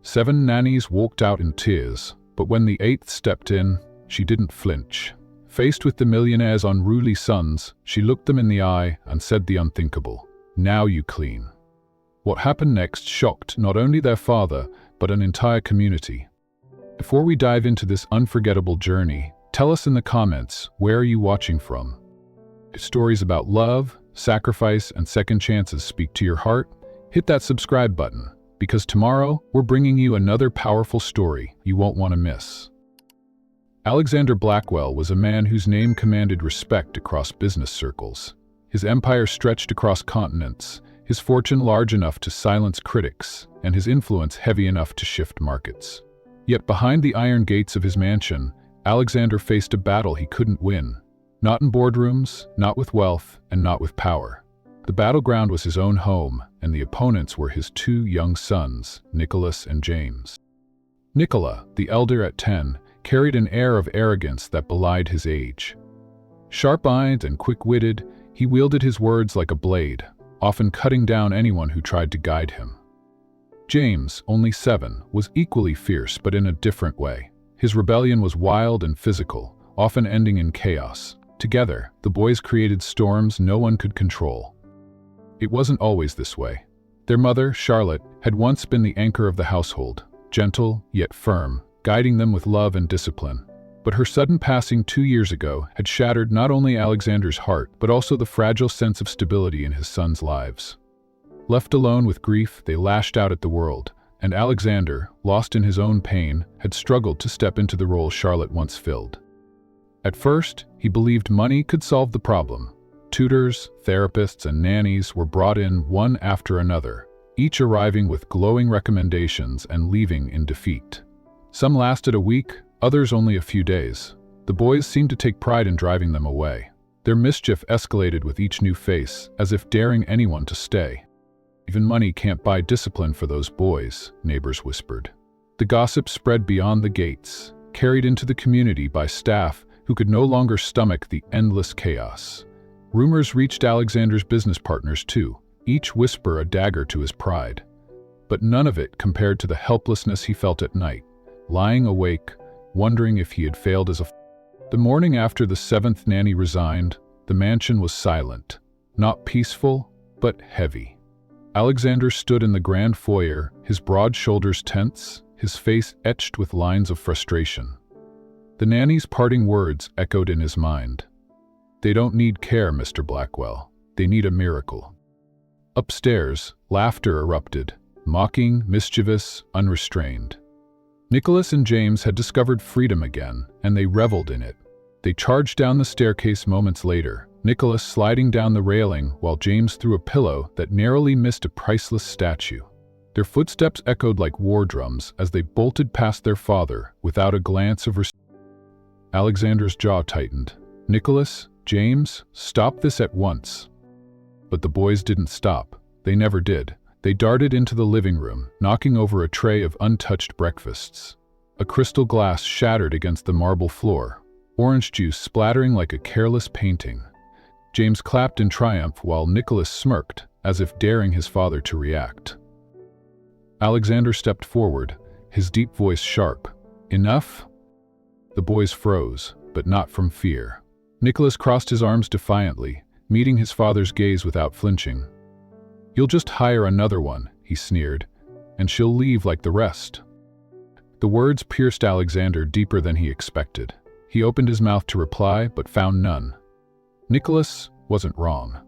7 nannies walked out in tears, but when the 8th stepped in, she didn't flinch. Faced with the millionaire's unruly sons, she looked them in the eye and said the unthinkable, "Now you clean." What happened next shocked not only their father, but an entire community. Before we dive into this unforgettable journey, tell us in the comments, where are you watching from? If stories about love, sacrifice, and second chances speak to your heart, hit that subscribe button, because tomorrow we're bringing you another powerful story you won't want to miss. Alexander Blackwell was a man whose name commanded respect across business circles. His empire stretched across continents, his fortune large enough to silence critics, and his influence heavy enough to shift markets. Yet behind the iron gates of his mansion, Alexander faced a battle he couldn't win. Not in boardrooms, not with wealth, and not with power. The battleground was his own home, and the opponents were his 2 young sons, Nicholas and James. Nicola, the elder at 10, carried an air of arrogance that belied his age. Sharp-eyed and quick-witted, he wielded his words like a blade, often cutting down anyone who tried to guide him. James, only 7, was equally fierce but in a different way. His rebellion was wild and physical, often ending in chaos. Together, the boys created storms no one could control. It wasn't always this way. Their mother, Charlotte, had once been the anchor of the household, gentle yet firm, guiding them with love and discipline. But her sudden passing 2 years ago had shattered not only Alexander's heart, but also the fragile sense of stability in his sons' lives. Left alone with grief, they lashed out at the world, and Alexander, lost in his own pain, had struggled to step into the role Charlotte once filled. At first, he believed money could solve the problem. Tutors, therapists, and nannies were brought in one after another, each arriving with glowing recommendations and leaving in defeat. Some lasted a week, others only a few days. The boys seemed to take pride in driving them away. Their mischief escalated with each new face, as if daring anyone to stay. "Even money can't buy discipline for those boys," neighbors whispered. The gossip spread beyond the gates, carried into the community by staff who could no longer stomach the endless chaos. Rumors reached Alexander's business partners too, each whisper a dagger to his pride. But none of it compared to the helplessness he felt at night, lying awake, wondering if he had failed as a The morning after the 7th nanny resigned, the mansion was silent, not peaceful, but heavy. Alexander stood in the grand foyer, his broad shoulders tense, his face etched with lines of frustration. The nanny's parting words echoed in his mind. "They don't need care, Mr. Blackwell. They need a miracle." Upstairs, laughter erupted, mocking, mischievous, unrestrained. Nicholas and James had discovered freedom again, and they reveled in it. They charged down the staircase moments later, Nicholas sliding down the railing while James threw a pillow that narrowly missed a priceless statue. Their footsteps echoed like war drums as they bolted past their father without a glance of respect. Alexander's jaw tightened. "Nicholas, James, stop this at once." But the boys didn't stop. They never did. They darted into the living room, knocking over a tray of untouched breakfasts. A crystal glass shattered against the marble floor, orange juice splattering like a careless painting. James clapped in triumph while Nicholas smirked, as if daring his father to react. Alexander stepped forward, his deep voice sharp. "Enough?" The boys froze, but not from fear. Nicholas crossed his arms defiantly, meeting his father's gaze without flinching. "You'll just hire another one," he sneered, "and she'll leave like the rest." The words pierced Alexander deeper than he expected. He opened his mouth to reply, but found none. Nicholas wasn't wrong.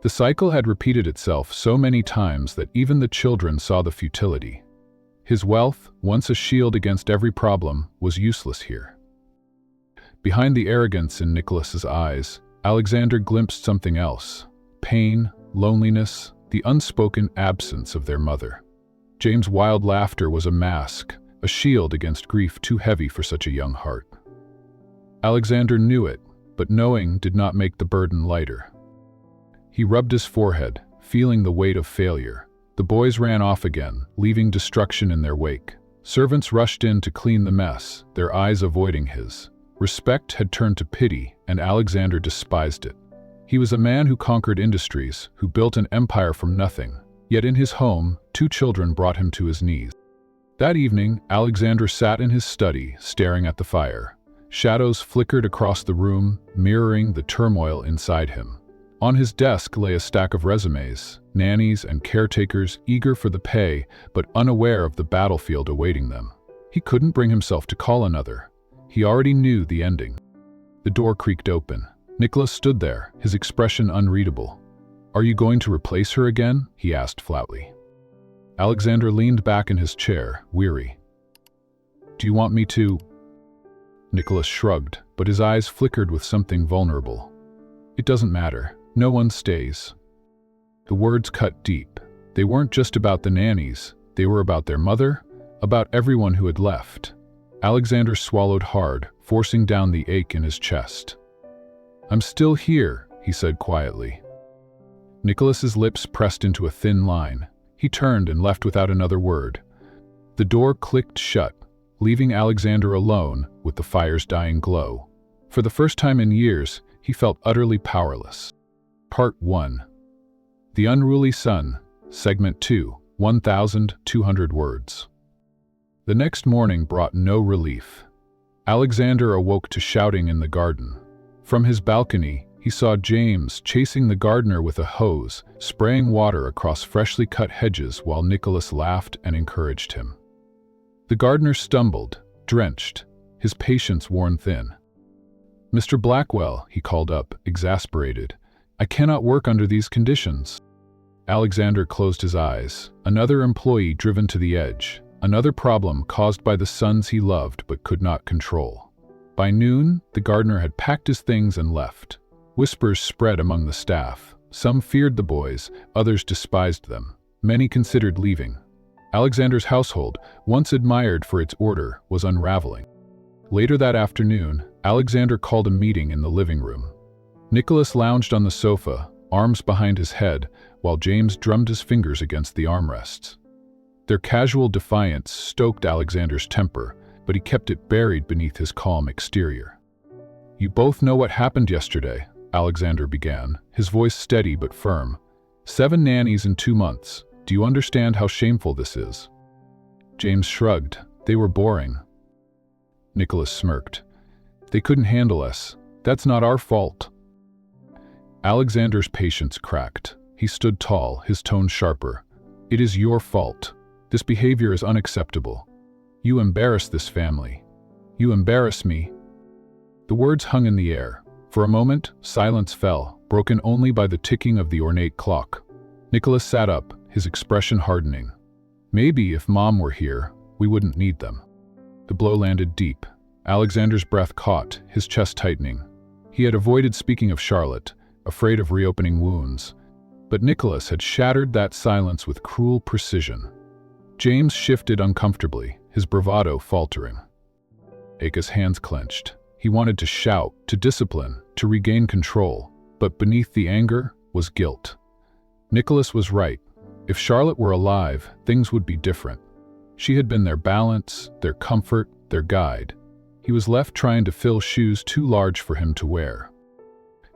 The cycle had repeated itself so many times that even the children saw the futility. His wealth, once a shield against every problem, was useless here. Behind the arrogance in Nicholas's eyes, Alexander glimpsed something else: pain, loneliness, the unspoken absence of their mother. James' wild laughter was a mask, a shield against grief too heavy for such a young heart. Alexander knew it, but knowing did not make the burden lighter. He rubbed his forehead, feeling the weight of failure. The boys ran off again, leaving destruction in their wake. Servants rushed in to clean the mess, their eyes avoiding his. Respect had turned to pity, and Alexander despised it. He was a man who conquered industries, who built an empire from nothing. Yet in his home, 2 children brought him to his knees. That evening, Alexander sat in his study, staring at the fire. Shadows flickered across the room, mirroring the turmoil inside him. On his desk lay a stack of resumes, nannies and caretakers eager for the pay, but unaware of the battlefield awaiting them. He couldn't bring himself to call another. He already knew the ending. The door creaked open. Nicholas stood there, his expression unreadable. "Are you going to replace her again?" he asked flatly. Alexander leaned back in his chair, weary. "Do you want me to?" Nicholas shrugged, but his eyes flickered with something vulnerable. "It doesn't matter. No one stays." The words cut deep. They weren't just about the nannies. They were about their mother, about everyone who had left. Alexander swallowed hard, forcing down the ache in his chest. "I'm still here," he said quietly. Nicholas's lips pressed into a thin line. He turned and left without another word. The door clicked shut, leaving Alexander alone with the fire's dying glow. For the first time in years, he felt utterly powerless. Part 1. The Unruly Son, Segment 2, 1,200 words. The next morning brought no relief. Alexander awoke to shouting in the garden. From his balcony, he saw James chasing the gardener with a hose, spraying water across freshly cut hedges while Nicholas laughed and encouraged him. The gardener stumbled, drenched, his patience worn thin. "Mr. Blackwell," he called up, exasperated, "I cannot work under these conditions." Alexander closed his eyes. Another employee driven to the edge. Another problem caused by the sons he loved but could not control. By noon, the gardener had packed his things and left. Whispers spread among the staff. Some feared the boys, others despised them. Many considered leaving. Alexander's household, once admired for its order, was unraveling. Later that afternoon, Alexander called a meeting in the living room. Nicholas lounged on the sofa, arms behind his head, while James drummed his fingers against the armrests. Their casual defiance stoked Alexander's temper, but he kept it buried beneath his calm exterior. "You both know what happened yesterday," Alexander began, his voice steady but firm. 7 nannies in 2 months. Do you understand how shameful this is?" James shrugged. "They were boring." Nicholas smirked. "They couldn't handle us. That's not our fault." Alexander's patience cracked. He stood tall, his tone sharper. "It is your fault. This behavior is unacceptable. You embarrass this family. You embarrass me." The words hung in the air. For a moment, silence fell, broken only by the ticking of the ornate clock. Nicholas sat up, his expression hardening. "Maybe if Mom were here, we wouldn't need them." The blow landed deep. Alexander's breath caught, his chest tightening. He had avoided speaking of Charlotte, afraid of reopening wounds. But Nicholas had shattered that silence with cruel precision. James shifted uncomfortably, his bravado faltering. Aka's hands clenched. He wanted to shout, to discipline, to regain control, but beneath the anger was guilt. Nicholas was right. If Charlotte were alive, things would be different. She had been their balance, their comfort, their guide. He was left trying to fill shoes too large for him to wear.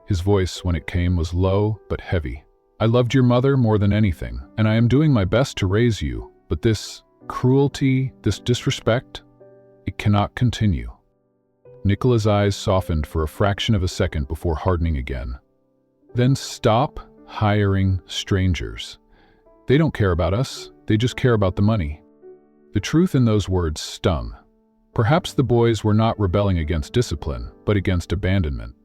His voice, when it came, was low but heavy. "I loved your mother more than anything, and I am doing my best to raise you, but this cruelty, this disrespect, it cannot continue." Nicola's eyes softened for a fraction of a second before hardening again. "Then stop hiring strangers. They don't care about us, they just care about the money." The truth in those words stung. Perhaps the boys were not rebelling against discipline, but against abandonment.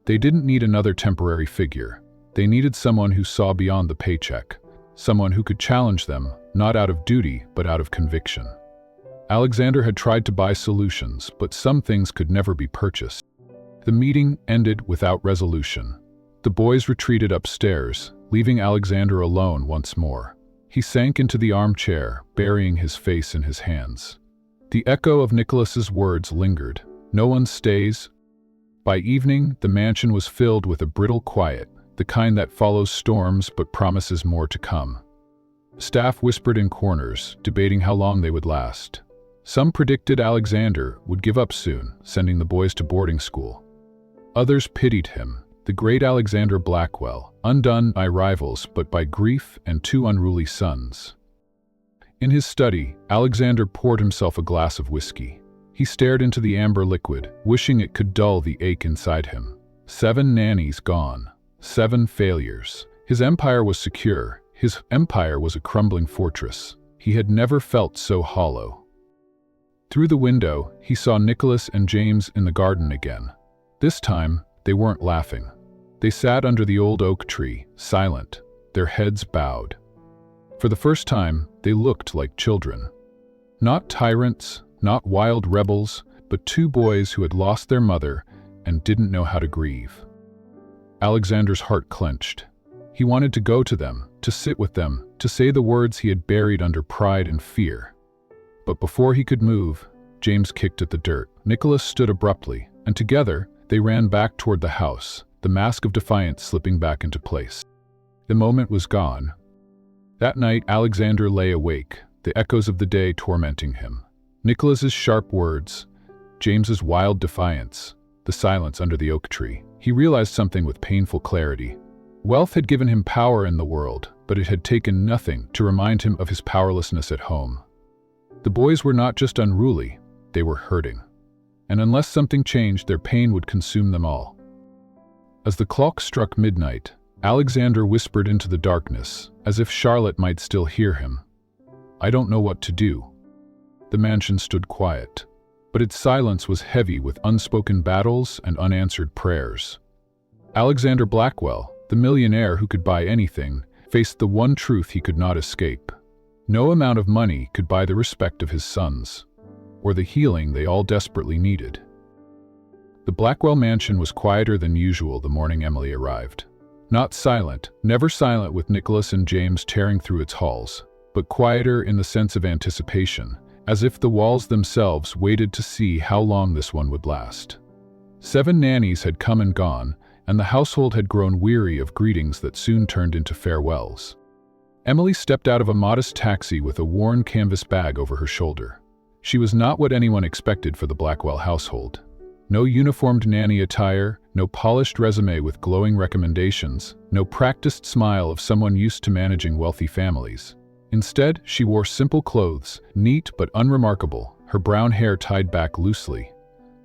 They didn't need another temporary figure. They needed someone who saw beyond the paycheck, someone who could challenge them, not out of duty, but out of conviction. Alexander had tried to buy solutions, but some things could never be purchased. The meeting ended without resolution. The boys retreated upstairs, leaving Alexander alone once more. He sank into the armchair, burying his face in his hands. The echo of Nicholas's words lingered. "No one stays." By evening, the mansion was filled with a brittle quiet, the kind that follows storms but promises more to come. Staff whispered in corners, debating how long they would last. Some predicted Alexander would give up soon, sending the boys to boarding school. Others pitied him, the great Alexander Blackwell, undone by rivals but by grief and 2 unruly sons. In his study, Alexander poured himself a glass of whiskey. He stared into the amber liquid, wishing it could dull the ache inside him. 7 nannies gone. 7 failures. His empire was secure. His empire was a crumbling fortress. He had never felt so hollow. Through the window, he saw Nicholas and James in the garden again. This time, they weren't laughing. They sat under the old oak tree, silent, their heads bowed. For the first time, they looked like children. Not tyrants, not wild rebels, but 2 boys who had lost their mother and didn't know how to grieve. Alexander's heart clenched. He wanted to go to them, to sit with them, to say the words he had buried under pride and fear. But before he could move, James kicked at the dirt. Nicholas stood abruptly, and together they ran back toward the house, the mask of defiance slipping back into place. The moment was gone. That night, Alexander lay awake, the echoes of the day tormenting him. Nicholas's sharp words, James's wild defiance, the silence under the oak tree. He realized something with painful clarity. Wealth had given him power in the world, but it had taken nothing to remind him of his powerlessness at home. The boys were not just unruly, they were hurting. And unless something changed, their pain would consume them all. As the clock struck midnight, Alexander whispered into the darkness, as if Charlotte might still hear him. "I don't know what to do." The mansion stood quiet, but its silence was heavy with unspoken battles and unanswered prayers. Alexander Blackwell, the millionaire who could buy anything, faced the one truth he could not escape. No amount of money could buy the respect of his sons, or the healing they all desperately needed. The Blackwell mansion was quieter than usual the morning Emily arrived. Not silent, never silent with Nicholas and James tearing through its halls, but quieter in the sense of anticipation, as if the walls themselves waited to see how long this one would last. 7 nannies had come and gone, and the household had grown weary of greetings that soon turned into farewells. Emily stepped out of a modest taxi with a worn canvas bag over her shoulder. She was not what anyone expected for the Blackwell household. No uniformed nanny attire, no polished resume with glowing recommendations, no practiced smile of someone used to managing wealthy families. Instead, she wore simple clothes, neat but unremarkable, her brown hair tied back loosely.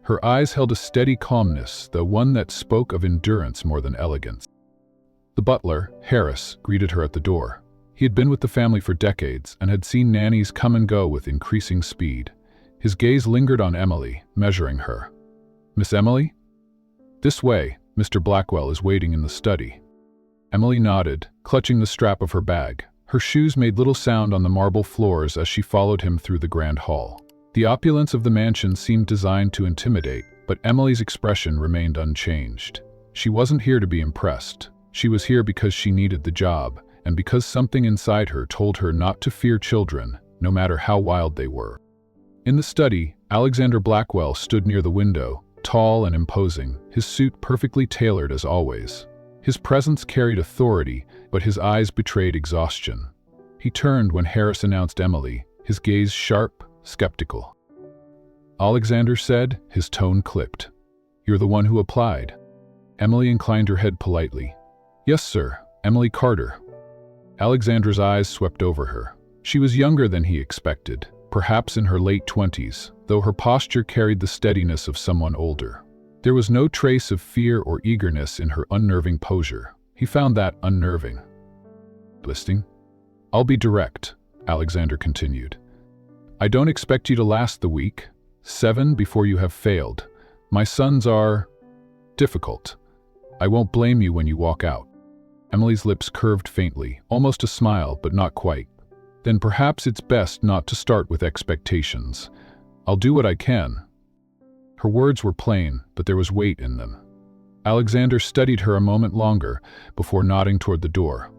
Her eyes held a steady calmness, though one that spoke of endurance more than elegance. The butler, Harris, greeted her at the door. He had been with the family for decades and had seen nannies come and go with increasing speed. His gaze lingered on Emily, measuring her. "Miss Emily?" "This way, Mr. Blackwell is waiting in the study." Emily nodded, clutching the strap of her bag. Her shoes made little sound on the marble floors as she followed him through the grand hall. The opulence of the mansion seemed designed to intimidate, but Emily's expression remained unchanged. She wasn't here to be impressed. She was here because she needed the job, and because something inside her told her not to fear children, no matter how wild they were. In the study, Alexander Blackwell stood near the window, tall and imposing, his suit perfectly tailored as always. His presence carried authority, but his eyes betrayed exhaustion. He turned when Harris announced Emily, his gaze sharp, skeptical. "Alexander said," his tone clipped. "You're the one who applied." Emily inclined her head politely. "Yes, sir, Emily Carter." Alexander's eyes swept over her. She was younger than he expected, perhaps in her late 20s, though her posture carried the steadiness of someone older. There was no trace of fear or eagerness in her unnerving posture. He found that unnerving. "Listing? I'll be direct," Alexander continued. "I don't expect you to last the week. 7 before you have failed. My sons are difficult. I won't blame you when you walk out." Emily's lips curved faintly, almost a smile, but not quite. "Then perhaps it's best not to start with expectations. I'll do what I can." Her words were plain, but there was weight in them. Alexander studied her a moment longer before nodding toward the door.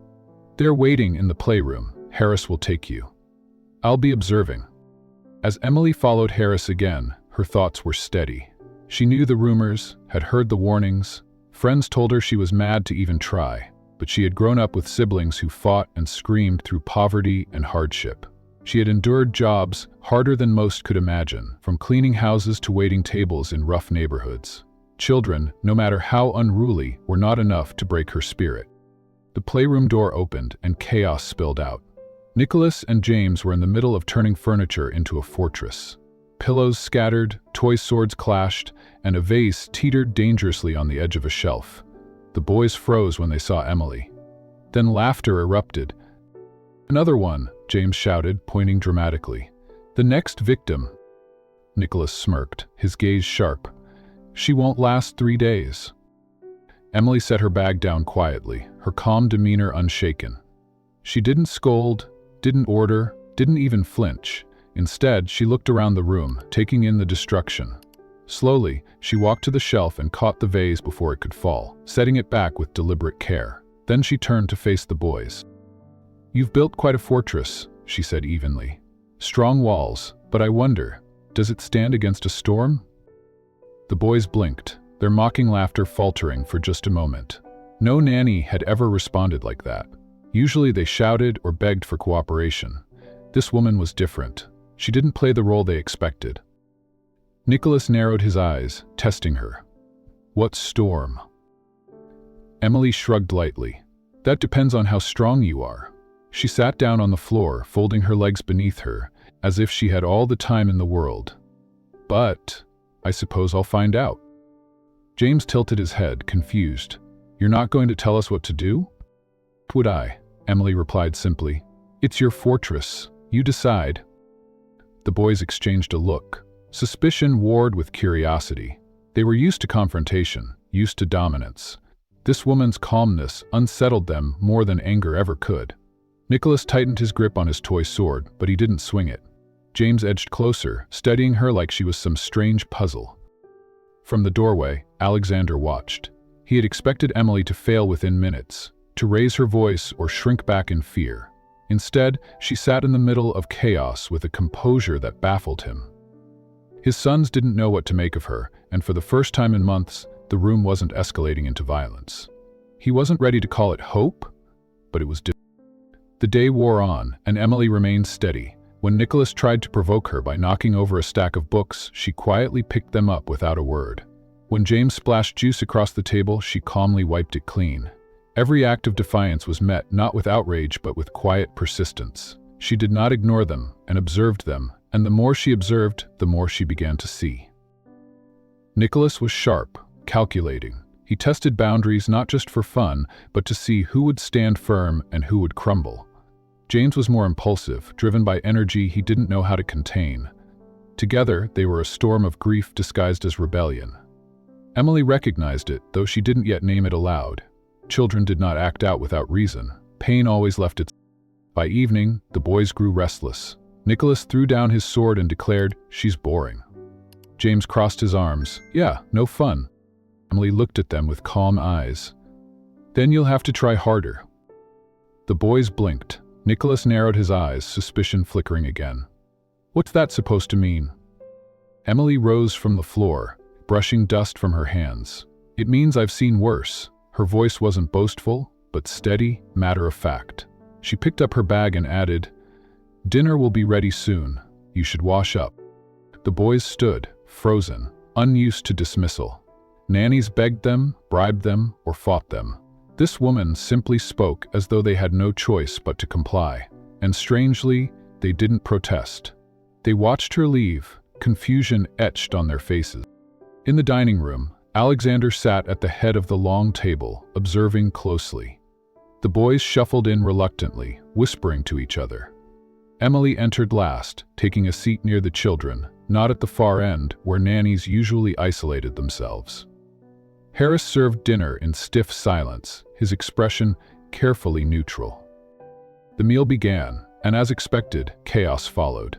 "They're waiting in the playroom. Harris will take you." "I'll be observing." As Emily followed Harris again, her thoughts were steady. She knew the rumors, had heard the warnings. Friends told her she was mad to even try, but she had grown up with siblings who fought and screamed through poverty and hardship. She had endured jobs harder than most could imagine, from cleaning houses to waiting tables in rough neighborhoods. Children, no matter how unruly, were not enough to break her spirit. The playroom door opened and chaos spilled out. Nicholas and James were in the middle of turning furniture into a fortress. Pillows scattered, toy swords clashed, and a vase teetered dangerously on the edge of a shelf. The boys froze when they saw Emily. Then laughter erupted. "Another one," James shouted, pointing dramatically. "The next victim." Nicholas smirked, his gaze sharp. "She won't last 3 days." Emily set her bag down quietly, her calm demeanor unshaken. She didn't scold, didn't order, didn't even flinch. Instead, she looked around the room, taking in the destruction. Slowly, she walked to the shelf and caught the vase before it could fall, setting it back with deliberate care. Then she turned to face the boys. "You've built quite a fortress," she said evenly. "Strong walls, but I wonder, does it stand against a storm?" The boys blinked, their mocking laughter faltering for just a moment. No nanny had ever responded like that. Usually they shouted or begged for cooperation. This woman was different. She didn't play the role they expected. Nicholas narrowed his eyes, testing her. "What storm?" Emily shrugged lightly. "That depends on how strong you are." She sat down on the floor, folding her legs beneath her, as if she had all the time in the world. "But I suppose I'll find out." James tilted his head, confused. "You're not going to tell us what to do?" "Would I?" Emily replied simply. "It's your fortress. You decide." The boys exchanged a look. Suspicion warred with curiosity. They were used to confrontation, used to dominance. This woman's calmness unsettled them more than anger ever could. Nicholas tightened his grip on his toy sword, but he didn't swing it. James edged closer, steadying her like she was some strange puzzle. From the doorway, Alexander watched. He had expected Emily to fail within minutes, to raise her voice or shrink back in fear. Instead, she sat in the middle of chaos with a composure that baffled him. His sons didn't know what to make of her, and for the first time in months, the room wasn't escalating into violence. He wasn't ready to call it hope, but it was different. The day wore on, and Emily remained steady. When Nicholas tried to provoke her by knocking over a stack of books, she quietly picked them up without a word. When James splashed juice across the table, she calmly wiped it clean. Every act of defiance was met not with outrage but with quiet persistence. She did not ignore them and observed them, and the more she observed, the more she began to see. Nicholas was sharp, calculating. He tested boundaries not just for fun, but to see who would stand firm and who would crumble. James was more impulsive, driven by energy he didn't know how to contain. Together, they were a storm of grief disguised as rebellion. Emily recognized it, though she didn't yet name it aloud. Children did not act out without reason. Pain always left its. By evening, the boys grew restless. Nicholas threw down his sword and declared, "She's boring." James crossed his arms. "Yeah, no fun." Emily looked at them with calm eyes. "Then you'll have to try harder." The boys blinked. Nicholas narrowed his eyes, suspicion flickering again. "What's that supposed to mean?" Emily rose from the floor, brushing dust from her hands. "It means I've seen worse." Her voice wasn't boastful, but steady, matter-of-fact. She picked up her bag and added, "Dinner will be ready soon. You should wash up." The boys stood, frozen, unused to dismissal. Nannies begged them, bribed them, or fought them. This woman simply spoke as though they had no choice but to comply. And strangely, they didn't protest. They watched her leave, confusion etched on their faces. In the dining room, Alexander sat at the head of the long table, observing closely. The boys shuffled in reluctantly, whispering to each other. Emily entered last, taking a seat near the children, not at the far end where nannies usually isolated themselves. Harris served dinner in stiff silence, his expression carefully neutral. The meal began, and as expected, chaos followed.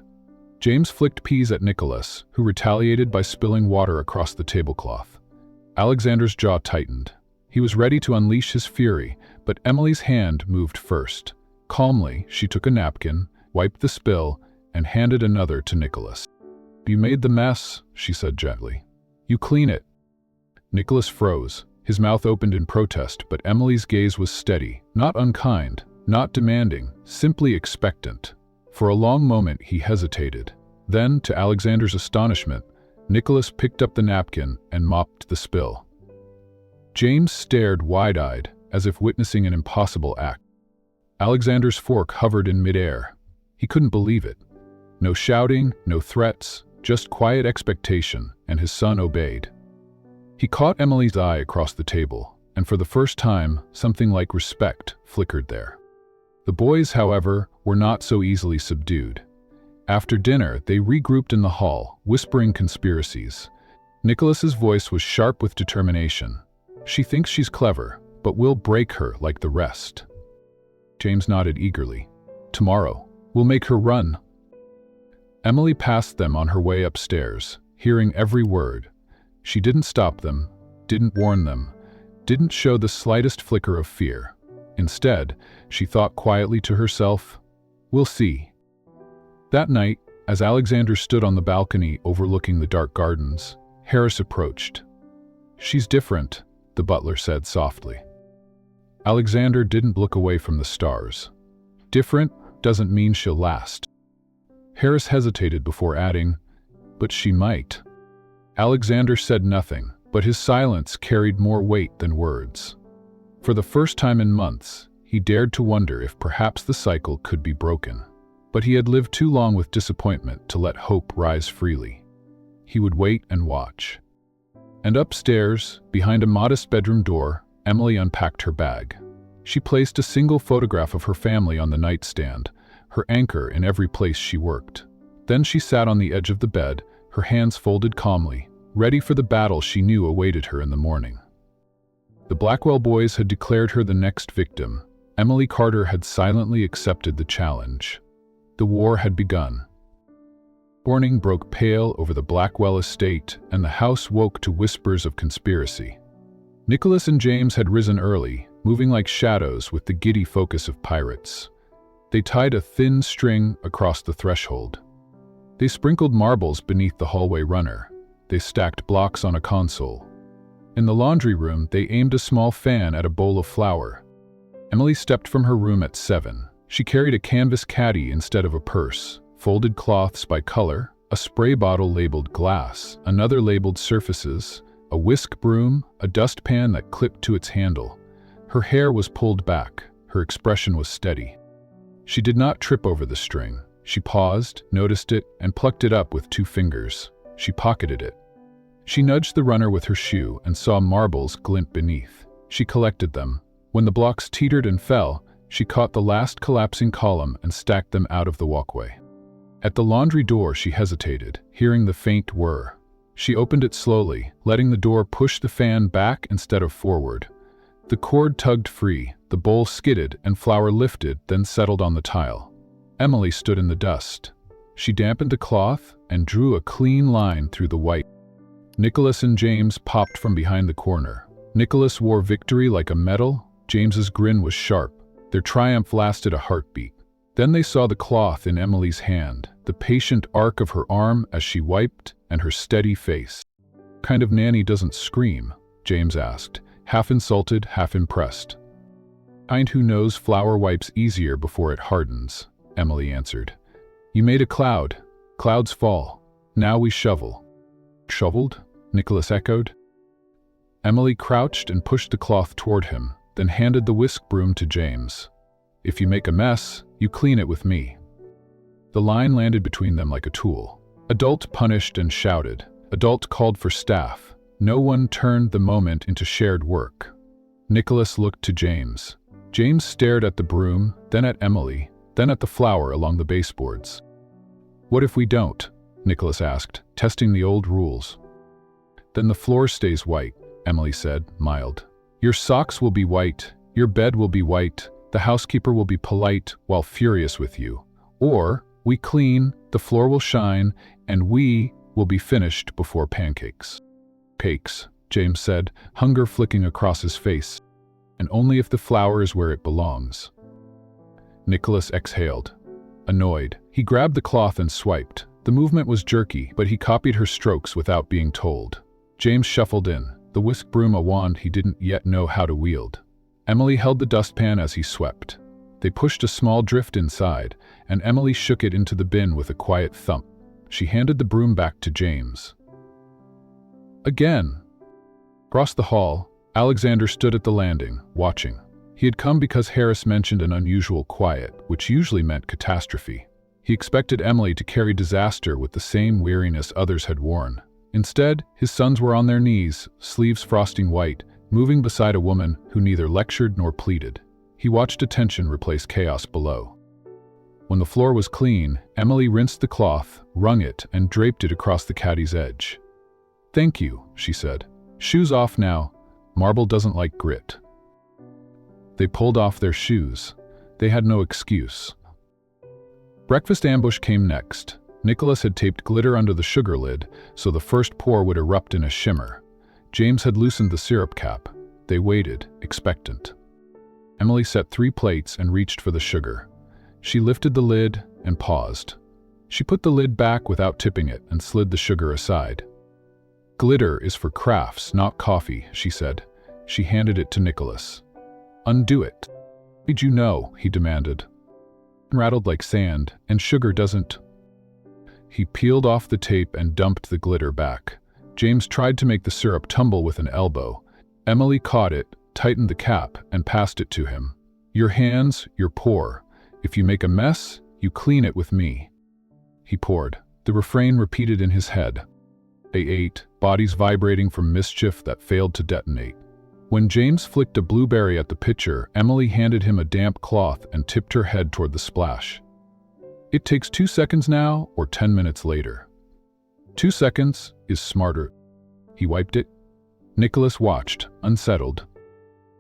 James flicked peas at Nicholas, who retaliated by spilling water across the tablecloth. Alexander's jaw tightened. He was ready to unleash his fury, but Emily's hand moved first. Calmly, she took a napkin, wiped the spill, and handed another to Nicholas. "You made the mess," she said gently. "You clean it." Nicholas froze. His mouth opened in protest, but Emily's gaze was steady, not unkind, not demanding, simply expectant. For a long moment he hesitated. Then, to Alexander's astonishment, Nicholas picked up the napkin and mopped the spill. James stared wide-eyed, as if witnessing an impossible act. Alexander's fork hovered in midair. He couldn't believe it. No shouting, no threats, just quiet expectation, and his son obeyed. He caught Emily's eye across the table, and for the first time, something like respect flickered there. The boys, however, were not so easily subdued. After dinner, they regrouped in the hall, whispering conspiracies. Nicholas's voice was sharp with determination. "She thinks she's clever, but we'll break her like the rest." James nodded eagerly. "Tomorrow, we'll make her run." Emily passed them on her way upstairs, hearing every word. She didn't stop them, didn't warn them, didn't show the slightest flicker of fear. Instead, she thought quietly to herself, "We'll see." That night, as Alexander stood on the balcony overlooking the dark gardens, Harris approached. "She's different," the butler said softly. Alexander didn't look away from the stars. "Different doesn't mean she'll last." Harris hesitated before adding, "But she might." Alexander said nothing, but his silence carried more weight than words. For the first time in months, he dared to wonder if perhaps the cycle could be broken. But he had lived too long with disappointment to let hope rise freely. He would wait and watch. And upstairs, behind a modest bedroom door, Emily unpacked her bag. She placed a single photograph of her family on the nightstand, her anchor in every place she worked. Then she sat on the edge of the bed, her hands folded calmly, ready for the battle she knew awaited her in the morning. The Blackwell boys had declared her the next victim. Emily Carter had silently accepted the challenge. The war had begun. Morning broke pale over the Blackwell estate, and the house woke to whispers of conspiracy. Nicholas and James had risen early, moving like shadows with the giddy focus of pirates. They tied a thin string across the threshold. They sprinkled marbles beneath the hallway runner. They stacked blocks on a console. In the laundry room, they aimed a small fan at a bowl of flour. Emily stepped from her room at 7. She carried a canvas caddy instead of a purse, folded cloths by color, a spray bottle labeled glass, another labeled surfaces, a whisk broom, a dustpan that clipped to its handle. Her hair was pulled back. Her expression was steady. She did not trip over the string. She paused, noticed it, and plucked it up with 2 fingers. She pocketed it. She nudged the runner with her shoe and saw marbles glint beneath. She collected them. When the blocks teetered and fell, she caught the last collapsing column and stacked them out of the walkway. At the laundry door, she hesitated, hearing the faint whir. She opened it slowly, letting the door push the fan back instead of forward. The cord tugged free, the bowl skidded, and flour lifted, then settled on the tile. Emily stood in the dust. She dampened a cloth and drew a clean line through the white. Nicholas and James popped from behind the corner. Nicholas wore victory like a medal. James's grin was sharp. Their triumph lasted a heartbeat. Then they saw the cloth in Emily's hand, the patient arc of her arm as she wiped, and her steady face. "What kind of nanny doesn't scream?" James asked, half insulted, half impressed. "Kind who knows flour wipes easier before it hardens," Emily answered. "You made a cloud. Clouds fall. Now we shovel." "Shoveled?" Nicholas echoed. Emily crouched and pushed the cloth toward him, then handed the whisk broom to James. "If you make a mess, you clean it with me." The line landed between them like a tool. Adult punished and shouted. Adult called for staff. No one turned the moment into shared work. Nicholas looked to James. James stared at the broom, then at Emily, then at the flour along the baseboards. "What if we don't?" Nicholas asked, testing the old rules. "Then the floor stays white," Emily said, mild. "Your socks will be white, your bed will be white, the housekeeper will be polite while furious with you. Or, we clean, the floor will shine, and we will be finished before pancakes." "Cakes," James said, hunger flicking across his face. "And only if the flour is where it belongs." Nicholas exhaled. Annoyed, he grabbed the cloth and swiped. The movement was jerky, but he copied her strokes without being told. James shuffled in, the whisk broom a wand he didn't yet know how to wield. Emily held the dustpan as he swept. They pushed a small drift inside, and Emily shook it into the bin with a quiet thump. She handed the broom back to James. Again. Across the hall, Alexander stood at the landing, watching. He had come because Harris mentioned an unusual quiet, which usually meant catastrophe. He expected Emily to carry disaster with the same weariness others had worn. Instead, his sons were on their knees, sleeves frosting white, moving beside a woman who neither lectured nor pleaded. He watched attention replace chaos below. When the floor was clean, Emily rinsed the cloth, wrung it, and draped it across the caddy's edge. "Thank you," she said. "Shoes off now. Marble doesn't like grit." They pulled off their shoes. They had no excuse. Breakfast ambush came next. Nicholas had taped glitter under the sugar lid, so the first pour would erupt in a shimmer. James had loosened the syrup cap. They waited, expectant. Emily set 3 plates and reached for the sugar. She lifted the lid and paused. She put the lid back without tipping it and slid the sugar aside. "Glitter is for crafts, not coffee," she said. She handed it to Nicholas. "Undo it." "Did you know?" he demanded. "Rattled like sand, and sugar doesn't." He peeled off the tape and dumped the glitter back. James tried to make the syrup tumble with an elbow. Emily caught it, tightened the cap, and passed it to him. "Your hands, your pour. If you make a mess, you clean it with me." He poured. The refrain repeated in his head. They ate, bodies vibrating from mischief that failed to detonate. When James flicked a blueberry at the pitcher, Emily handed him a damp cloth and tipped her head toward the splash. "It takes 2 seconds now or 10 minutes later." 2 seconds is smarter." He wiped it. Nicholas watched, unsettled.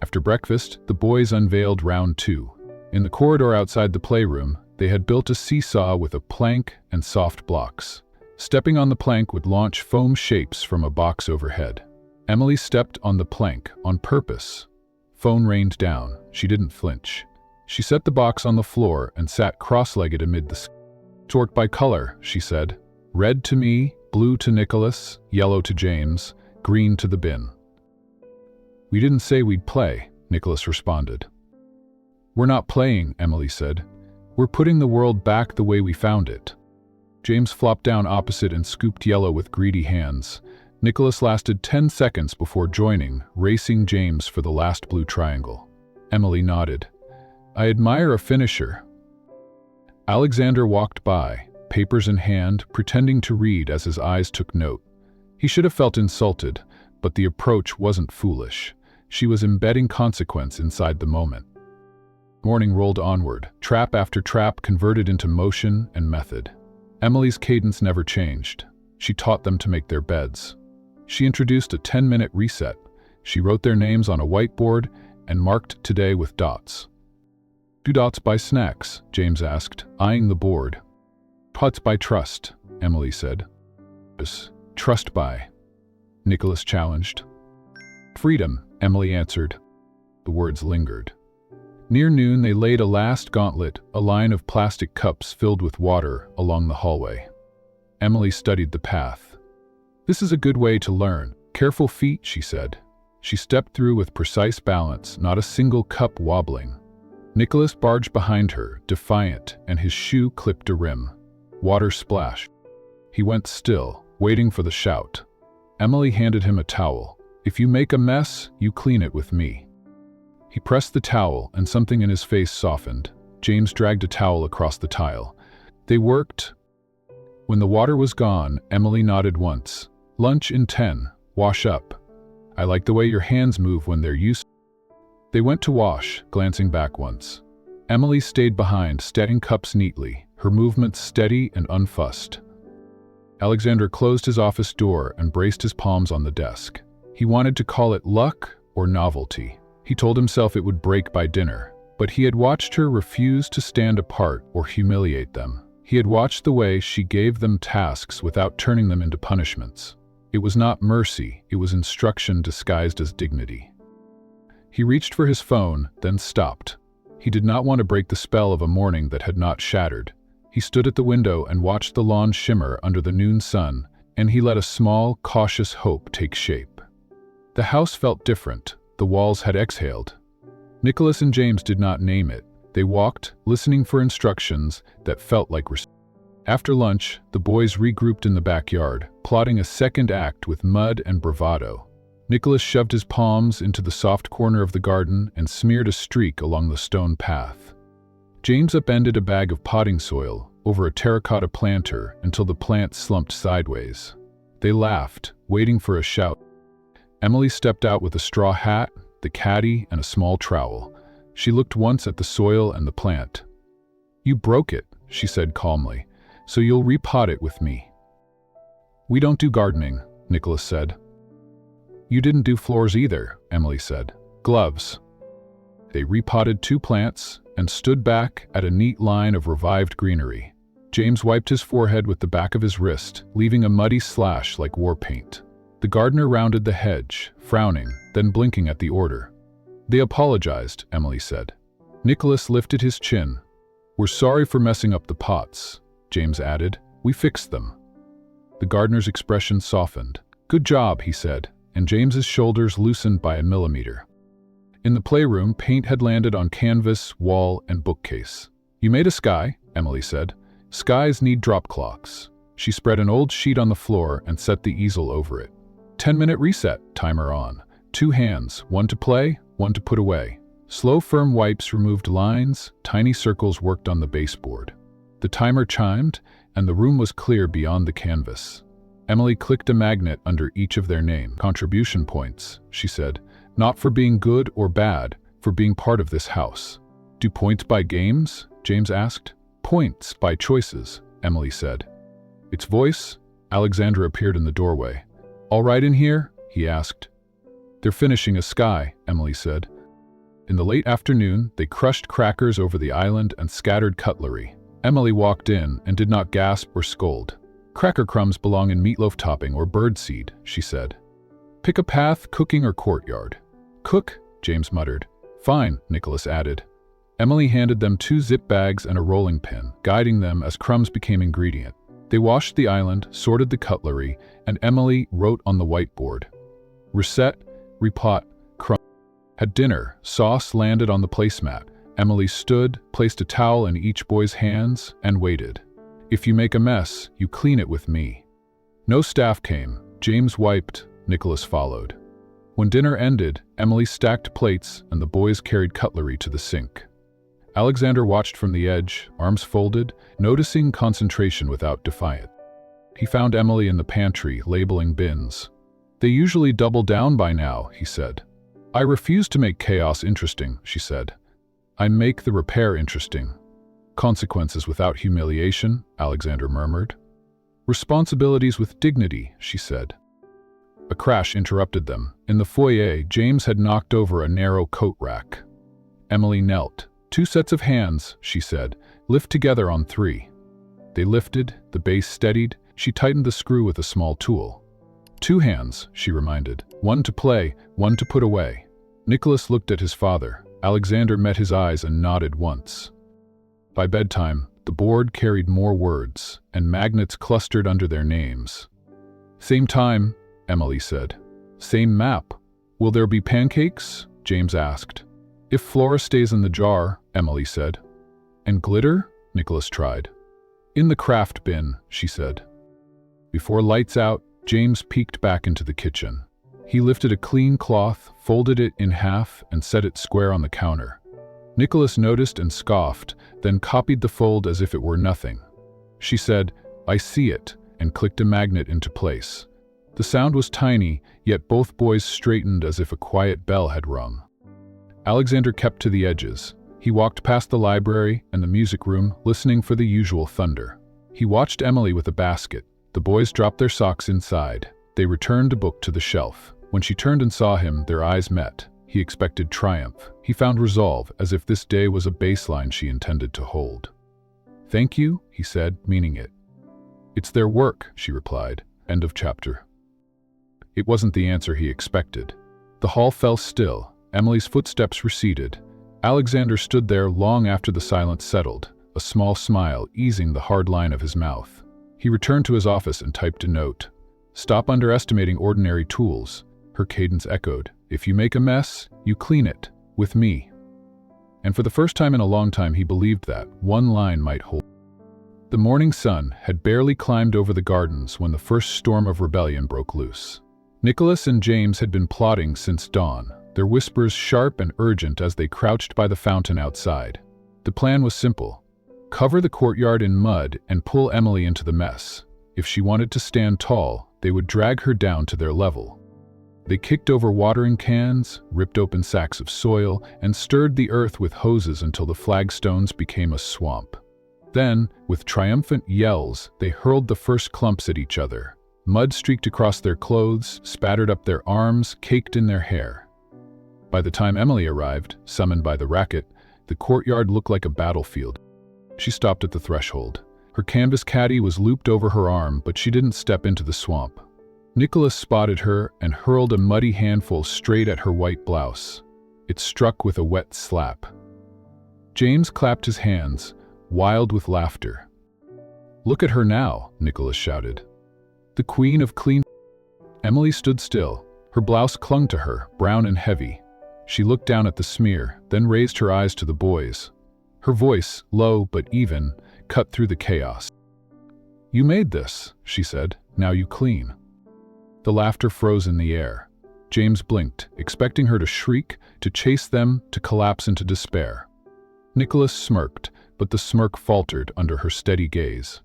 After breakfast, the boys unveiled round 2. In the corridor outside the playroom, they had built a seesaw with a plank and soft blocks. Stepping on the plank would launch foam shapes from a box overhead. Emily stepped on the plank on purpose. Foam rained down. She didn't flinch. She set the box on the floor and sat cross-legged amid the sort by color, she said. "Red to me, blue to Nicholas, yellow to James, green to the bin." "We didn't say we'd play," Nicholas responded. "We're not playing," Emily said. "We're putting the world back the way we found it." James flopped down opposite and scooped yellow with greedy hands. Nicholas lasted 10 seconds before joining, racing James for the last blue triangle. Emily nodded. "I admire a finisher." Alexander walked by, papers in hand, pretending to read as his eyes took note. He should have felt insulted, but the approach wasn't foolish. She was embedding consequence inside the moment. Morning rolled onward, trap after trap converted into motion and method. Emily's cadence never changed. She taught them to make their beds. She introduced a 10-minute reset. She wrote their names on a whiteboard and marked today with dots. "Do dots buy snacks?" James asked, eyeing the board. "Putts buy trust," Emily said. "Trust buy," Nicholas challenged. "Freedom," Emily answered. The words lingered. Near noon, they laid a last gauntlet, a line of plastic cups filled with water, along the hallway. Emily studied the path. "This is a good way to learn. Careful feet," she said. She stepped through with precise balance, not a single cup wobbling. Nicholas barged behind her, defiant, and his shoe clipped a rim. Water splashed. He went still, waiting for the shout. Emily handed him a towel. "If you make a mess, you clean it with me." He pressed the towel, and something in his face softened. James dragged a towel across the tile. They worked. When the water was gone, Emily nodded once. "Lunch in 10. Wash up. I like the way your hands move when they're used." They went to wash, glancing back once. Emily stayed behind, steadying cups neatly, her movements steady and unfussed. Alexander closed his office door and braced his palms on the desk. He wanted to call it luck or novelty. He told himself it would break by dinner, but he had watched her refuse to stand apart or humiliate them. He had watched the way she gave them tasks without turning them into punishments. It was not mercy, it was instruction disguised as dignity. He reached for his phone, then stopped. He did not want to break the spell of a morning that had not shattered. He stood at the window and watched the lawn shimmer under the noon sun, and he let a small, cautious hope take shape. The house felt different. The walls had exhaled. Nicholas and James did not name it. They walked, listening for instructions that felt like After lunch, the boys regrouped in the backyard, plotting a second act with mud and bravado. Nicholas shoved his palms into the soft corner of the garden and smeared a streak along the stone path. James upended a bag of potting soil over a terracotta planter until the plant slumped sideways. They laughed, waiting for a shout. Emily stepped out with a straw hat, the caddy, and a small trowel. She looked once at the soil and the plant. "You broke it," she said calmly, "so you'll repot it with me." "We don't do gardening," Nicholas said. "You didn't do floors either," Emily said. "Gloves." They repotted 2 plants and stood back at a neat line of revived greenery. James wiped his forehead with the back of his wrist, leaving a muddy slash like war paint. The gardener rounded the hedge, frowning, then blinking at the order. "They apologized," Emily said. Nicholas lifted his chin. "We're sorry for messing up the pots," James added. "We fixed them." The gardener's expression softened. "Good job," he said, and James's shoulders loosened by a millimeter. In the playroom, paint had landed on canvas, wall, and bookcase. "You made a sky," Emily said. "Skies need drop clocks." She spread an old sheet on the floor and set the easel over it. 10-minute reset, timer on. 2 hands, 1 to play, 1 to put away. Slow, firm wipes removed lines, tiny circles worked on the baseboard. The timer chimed, and the room was clear beyond the canvas. Emily clicked a magnet under each of their name. "Contribution points," she said. "Not for being good or bad, for being part of this house." "Do points buy games?" James asked. "Points buy choices," Emily said. Its voice, Alexandra appeared in the doorway. "All right in here?" he asked. "They're finishing a sky," Emily said. In the late afternoon, they crushed crackers over the island and scattered cutlery. Emily walked in and did not gasp or scold. "Cracker crumbs belong in meatloaf topping or birdseed," she said. "Pick a path, cooking or courtyard." "Cook," James muttered. "Fine," Nicholas added. Emily handed them 2 zip bags and a rolling pin, guiding them as crumbs became ingredient. They washed the island, sorted the cutlery, and Emily wrote on the whiteboard. "Reset, repot, crumb." At dinner, sauce landed on the placemat. Emily stood, placed a towel in each boy's hands, and waited. "If you make a mess, you clean it with me." No staff came. James wiped, Nicholas followed. When dinner ended, Emily stacked plates and the boys carried cutlery to the sink. Alexander watched from the edge, arms folded, noticing concentration without defiance. He found Emily in the pantry, labeling bins. "They usually double down by now," he said. "I refuse to make chaos interesting," she said. "I make the repair interesting." "Consequences without humiliation," Alexander murmured. "Responsibilities with dignity," she said. A crash interrupted them. In the foyer, James had knocked over a narrow coat rack. Emily knelt. "2 sets of hands," she said. "Lift together on 3. They lifted, the base steadied. She tightened the screw with a small tool. "2 hands," she reminded. "1 to play, 1 to put away." Nicholas looked at his father. Alexander met his eyes and nodded once. By bedtime, the board carried more words, and magnets clustered under their names. "Same time," Emily said. "Same map. Will there be pancakes?" James asked. "If Flora stays in the jar," Emily said. "And glitter?" Nicholas tried. "In the craft bin," she said. Before lights out, James peeked back into the kitchen. He lifted a clean cloth, folded it in half, and set it square on the counter. Nicholas noticed and scoffed, then copied the fold as if it were nothing. She said, "I see it," and clicked a magnet into place. The sound was tiny, yet both boys straightened as if a quiet bell had rung. Alexander kept to the edges. He walked past the library and the music room, listening for the usual thunder. He watched Emily with a basket. The boys dropped their socks inside. They returned a book to the shelf. When she turned and saw him, their eyes met. He expected triumph. He found resolve, as if this day was a baseline she intended to hold. "Thank you," he said, meaning it. "It's their work," she replied. End of chapter. It wasn't the answer he expected. The hall fell still. Emily's footsteps receded. Alexander stood there long after the silence settled, a small smile easing the hard line of his mouth. He returned to his office and typed a note. "Stop underestimating ordinary tools." Her cadence echoed. "If you make a mess, you clean it. With me." And for the first time in a long time, he believed that one line might hold. The morning sun had barely climbed over the gardens when the first storm of rebellion broke loose. Nicholas and James had been plotting since dawn, their whispers sharp and urgent as they crouched by the fountain outside. The plan was simple: cover the courtyard in mud and pull Emily into the mess. If she wanted to stand tall, they would drag her down to their level. They kicked over watering cans, ripped open sacks of soil, and stirred the earth with hoses until the flagstones became a swamp. Then, with triumphant yells, they hurled the first clumps at each other. Mud streaked across their clothes, spattered up their arms, caked in their hair. By the time Emily arrived, summoned by the racket, the courtyard looked like a battlefield. She stopped at the threshold. Her canvas caddy was looped over her arm, but she didn't step into the swamp. Nicholas spotted her and hurled a muddy handful straight at her white blouse. It struck with a wet slap. James clapped his hands, wild with laughter. "Look at her now," Nicholas shouted. "The queen of clean." Emily stood still. Her blouse clung to her, brown and heavy. She looked down at the smear, then raised her eyes to the boys. Her voice, low but even, cut through the chaos. "You made this," she said. "Now you clean." The laughter froze in the air. James blinked, expecting her to shriek, to chase them, to collapse into despair. Nicholas smirked, but the smirk faltered under her steady gaze.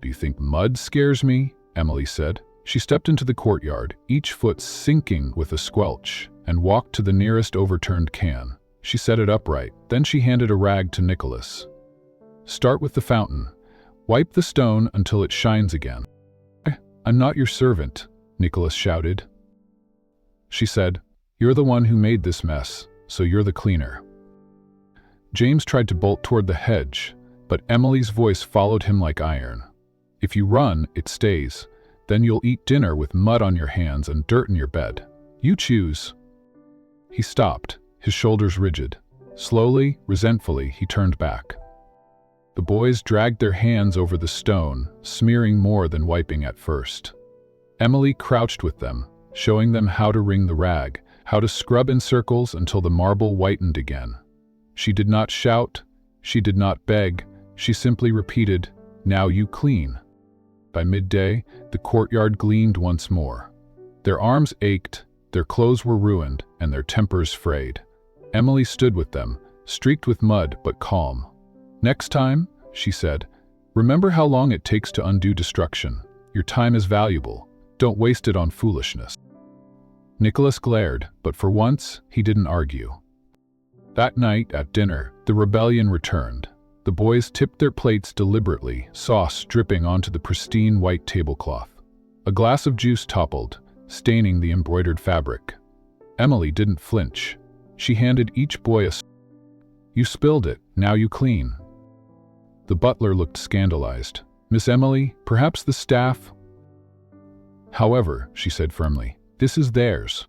"Do you think mud scares me?" Emily said. She stepped into the courtyard, each foot sinking with a squelch, and walked to the nearest overturned can. She set it upright, then she handed a rag to Nicholas. "Start with the fountain. Wipe the stone until it shines again." "I'm not your servant," Nicholas shouted. She said, "You're the one who made this mess, so you're the cleaner." James tried to bolt toward the hedge, but Emily's voice followed him like iron. "If you run, it stays. Then you'll eat dinner with mud on your hands and dirt in your bed. You choose." He stopped, his shoulders rigid. Slowly, resentfully, he turned back. The boys dragged their hands over the stone, smearing more than wiping at first. Emily crouched with them, showing them how to wring the rag, how to scrub in circles until the marble whitened again. She did not shout, she did not beg, she simply repeated, "Now you clean." By midday, the courtyard gleamed once more. Their arms ached, their clothes were ruined, and their tempers frayed. Emily stood with them, streaked with mud but calm. "Next time," she said, "remember how long it takes to undo destruction. Your time is valuable. Don't waste it on foolishness." Nicholas glared, but for once, he didn't argue. That night, at dinner, the rebellion returned. The boys tipped their plates deliberately, sauce dripping onto the pristine white tablecloth. A glass of juice toppled, staining the embroidered fabric. Emily didn't flinch. She handed each boy a "You spilled it, now you clean." The butler looked scandalized. "Miss Emily, perhaps the staff—" "However," she said firmly, "this is theirs."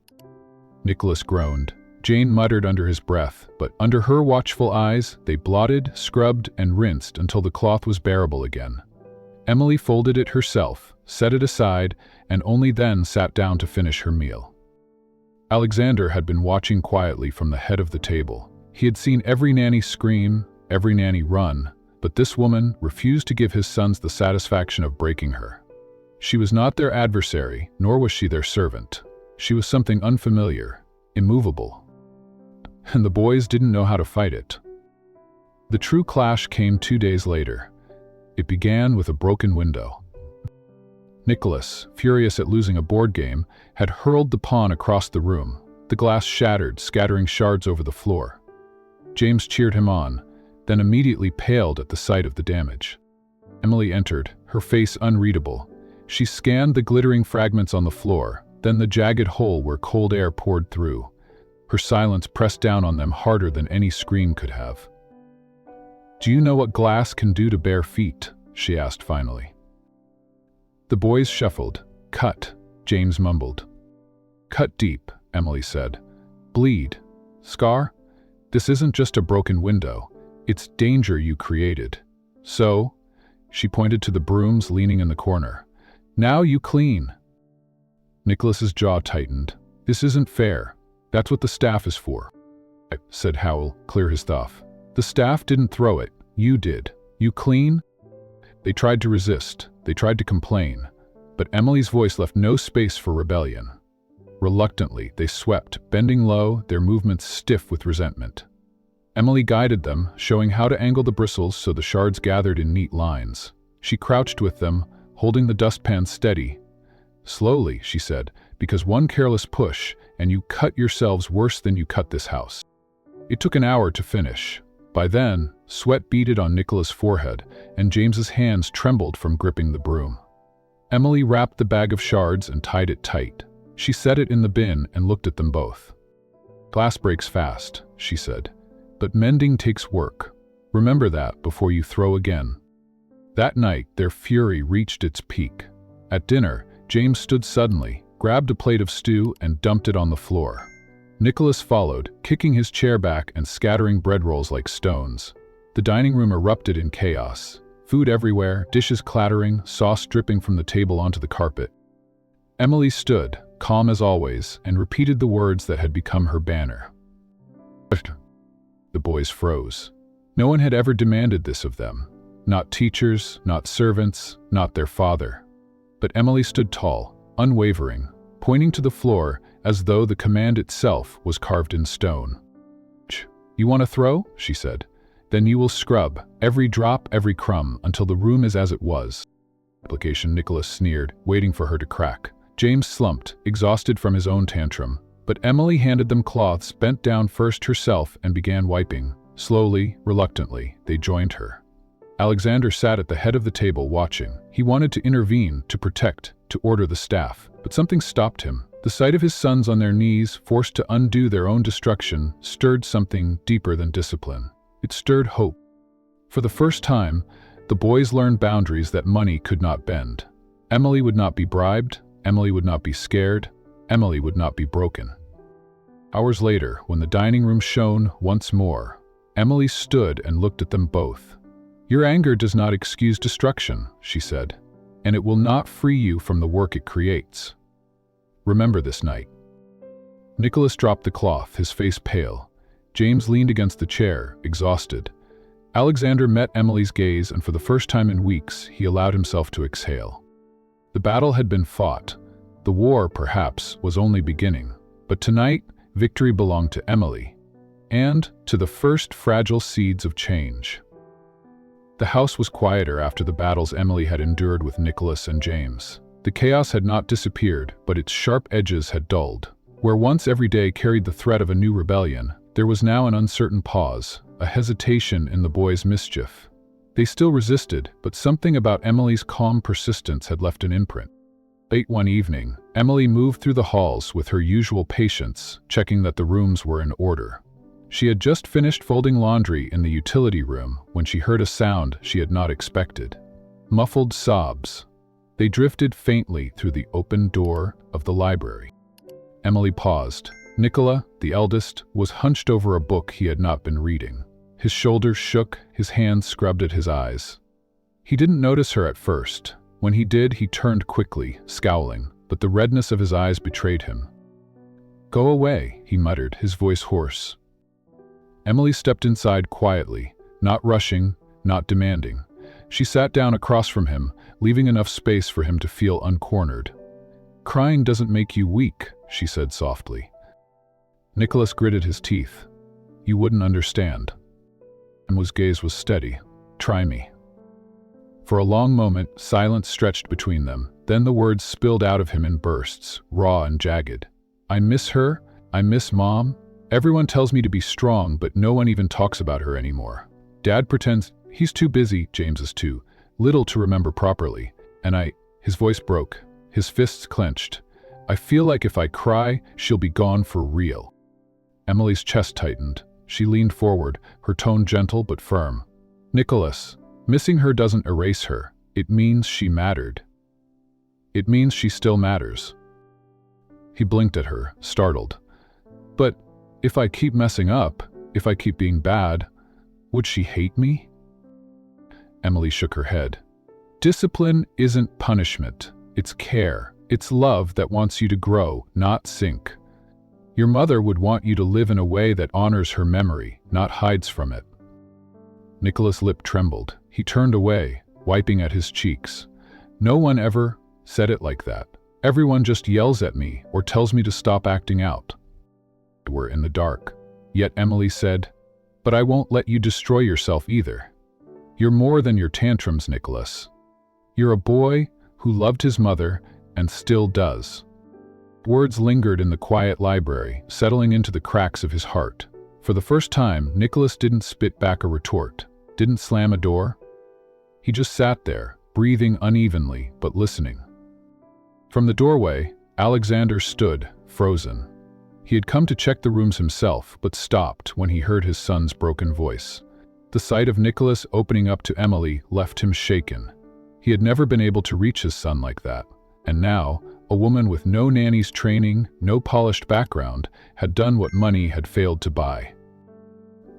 Nicholas groaned. Jane muttered under his breath, but under her watchful eyes, they blotted, scrubbed, and rinsed until the cloth was bearable again. Emily folded it herself, set it aside, and only then sat down to finish her meal. Alexander had been watching quietly from the head of the table. He had seen every nanny scream, every nanny run, but this woman refused to give his sons the satisfaction of breaking her. She was not their adversary, nor was she their servant. She was something unfamiliar, immovable. And the boys didn't know how to fight it. The true clash came 2 days later. It began with a broken window. Nicholas, furious at losing a board game, had hurled the pawn across the room. The glass shattered, scattering shards over the floor. James cheered him on, then immediately paled at the sight of the damage. Emily entered, her face unreadable. She scanned the glittering fragments on the floor, then the jagged hole where cold air poured through. Her silence pressed down on them harder than any scream could have. "Do you know what glass can do to bare feet?" she asked finally. The boys shuffled. "Cut," James mumbled. "Cut deep," Emily said. "Bleed. Scar? This isn't just a broken window. It's danger you created. So," she pointed to the brooms leaning in the corner, "now you clean." Nicholas's jaw tightened. "This isn't fair. That's what the staff is for," said Howell, clear his thought. "The staff didn't throw it. You did. You clean?" They tried to resist. They tried to complain. But Emily's voice left no space for rebellion. Reluctantly, they swept, bending low, their movements stiff with resentment. Emily guided them, showing how to angle the bristles so the shards gathered in neat lines. She crouched with them, holding the dustpan steady. "Slowly," she said, "because one careless push, and you cut yourselves worse than you cut this house." It took an hour to finish. By then, sweat beaded on Nicholas' forehead, and James's hands trembled from gripping the broom. Emily wrapped the bag of shards and tied it tight. She set it in the bin and looked at them both. "Glass breaks fast," she said, "but mending takes work. Remember that before you throw again." That night, their fury reached its peak. At dinner, James stood suddenly, grabbed a plate of stew and dumped it on the floor. Nicholas followed, kicking his chair back and scattering bread rolls like stones. The dining room erupted in chaos. Food everywhere, dishes clattering, sauce dripping from the table onto the carpet. Emily stood, calm as always, and repeated the words that had become her banner. The boys froze. No one had ever demanded this of them. Not teachers, not servants, not their father. But Emily stood tall, unwavering, pointing to the floor as though the command itself was carved in stone. "You want to throw?" she said. "Then you will scrub, every drop, every crumb, until the room is as it was." Application, Nicholas sneered, waiting for her to crack. James slumped, exhausted from his own tantrum. But Emily handed them cloths, bent down first herself, and began wiping. Slowly, reluctantly, they joined her. Alexander sat at the head of the table watching. He wanted to intervene, to protect, to order the staff. But something stopped him. The sight of his sons on their knees, forced to undo their own destruction, stirred something deeper than discipline. It stirred hope. For the first time, the boys learned boundaries that money could not bend. Emily would not be bribed. Emily would not be scared. Emily would not be broken. Hours later, when the dining room shone once more, Emily stood and looked at them both. "Your anger does not excuse destruction," she said, "and it will not free you from the work it creates. Remember this night." Nicholas dropped the cloth, his face pale. James leaned against the chair, exhausted. Alexander met Emily's gaze, and for the first time in weeks, he allowed himself to exhale. The battle had been fought. The war, perhaps, was only beginning. But tonight, victory belonged to Emily, and to the first fragile seeds of change. The house was quieter after the battles Emily had endured with Nicholas and James. The chaos had not disappeared, but its sharp edges had dulled. Where once every day carried the threat of a new rebellion, there was now an uncertain pause, a hesitation in the boys' mischief. They still resisted, but something about Emily's calm persistence had left an imprint. Late one evening, Emily moved through the halls with her usual patience, checking that the rooms were in order. She had just finished folding laundry in the utility room when she heard a sound she had not expected. Muffled sobs. They drifted faintly through the open door of the library. Emily paused. Nicola, the eldest, was hunched over a book he had not been reading. His shoulders shook, his hands scrubbed at his eyes. He didn't notice her at first. When he did, he turned quickly, scowling, but the redness of his eyes betrayed him. "Go away," he muttered, his voice hoarse. Emily stepped inside quietly, not rushing, not demanding. She sat down across from him, leaving enough space for him to feel uncornered. "Crying doesn't make you weak," she said softly. Nicholas gritted his teeth. "You wouldn't understand." Emma's gaze was steady. "Try me." For a long moment, silence stretched between them. Then the words spilled out of him in bursts, raw and jagged. "I miss her. I miss Mom. Everyone tells me to be strong, but no one even talks about her anymore. Dad pretends he's too busy, James is too little to remember properly. And his voice broke, his fists clenched. "I feel like if I cry, she'll be gone for real." Emily's chest tightened. She leaned forward, her tone gentle but firm. "Nicholas, missing her doesn't erase her. It means she mattered. It means she still matters." He blinked at her, startled. "But if I keep messing up, if I keep being bad, would she hate me?" Emily shook her head. "Discipline isn't punishment. It's care. It's love that wants you to grow, not sink. Your mother would want you to live in a way that honors her memory, not hides from it." Nicholas' lip trembled. He turned away, wiping at his cheeks. "No one ever said it like that." Everyone just yells at me or tells me to stop acting out. We're in the dark. Yet Emily said, "But I won't let you destroy yourself either. You're more than your tantrums, Nicholas. You're a boy who loved his mother and still does." Words lingered in the quiet library, settling into the cracks of his heart. For the first time, Nicholas didn't spit back a retort, didn't slam a door. He just sat there, breathing unevenly, but listening. From the doorway, Alexander stood, frozen. He had come to check the rooms himself, but stopped when he heard his son's broken voice. The sight of Nicholas opening up to Emily left him shaken. He had never been able to reach his son like that, and now, a woman with no nanny's training, no polished background, had done what money had failed to buy.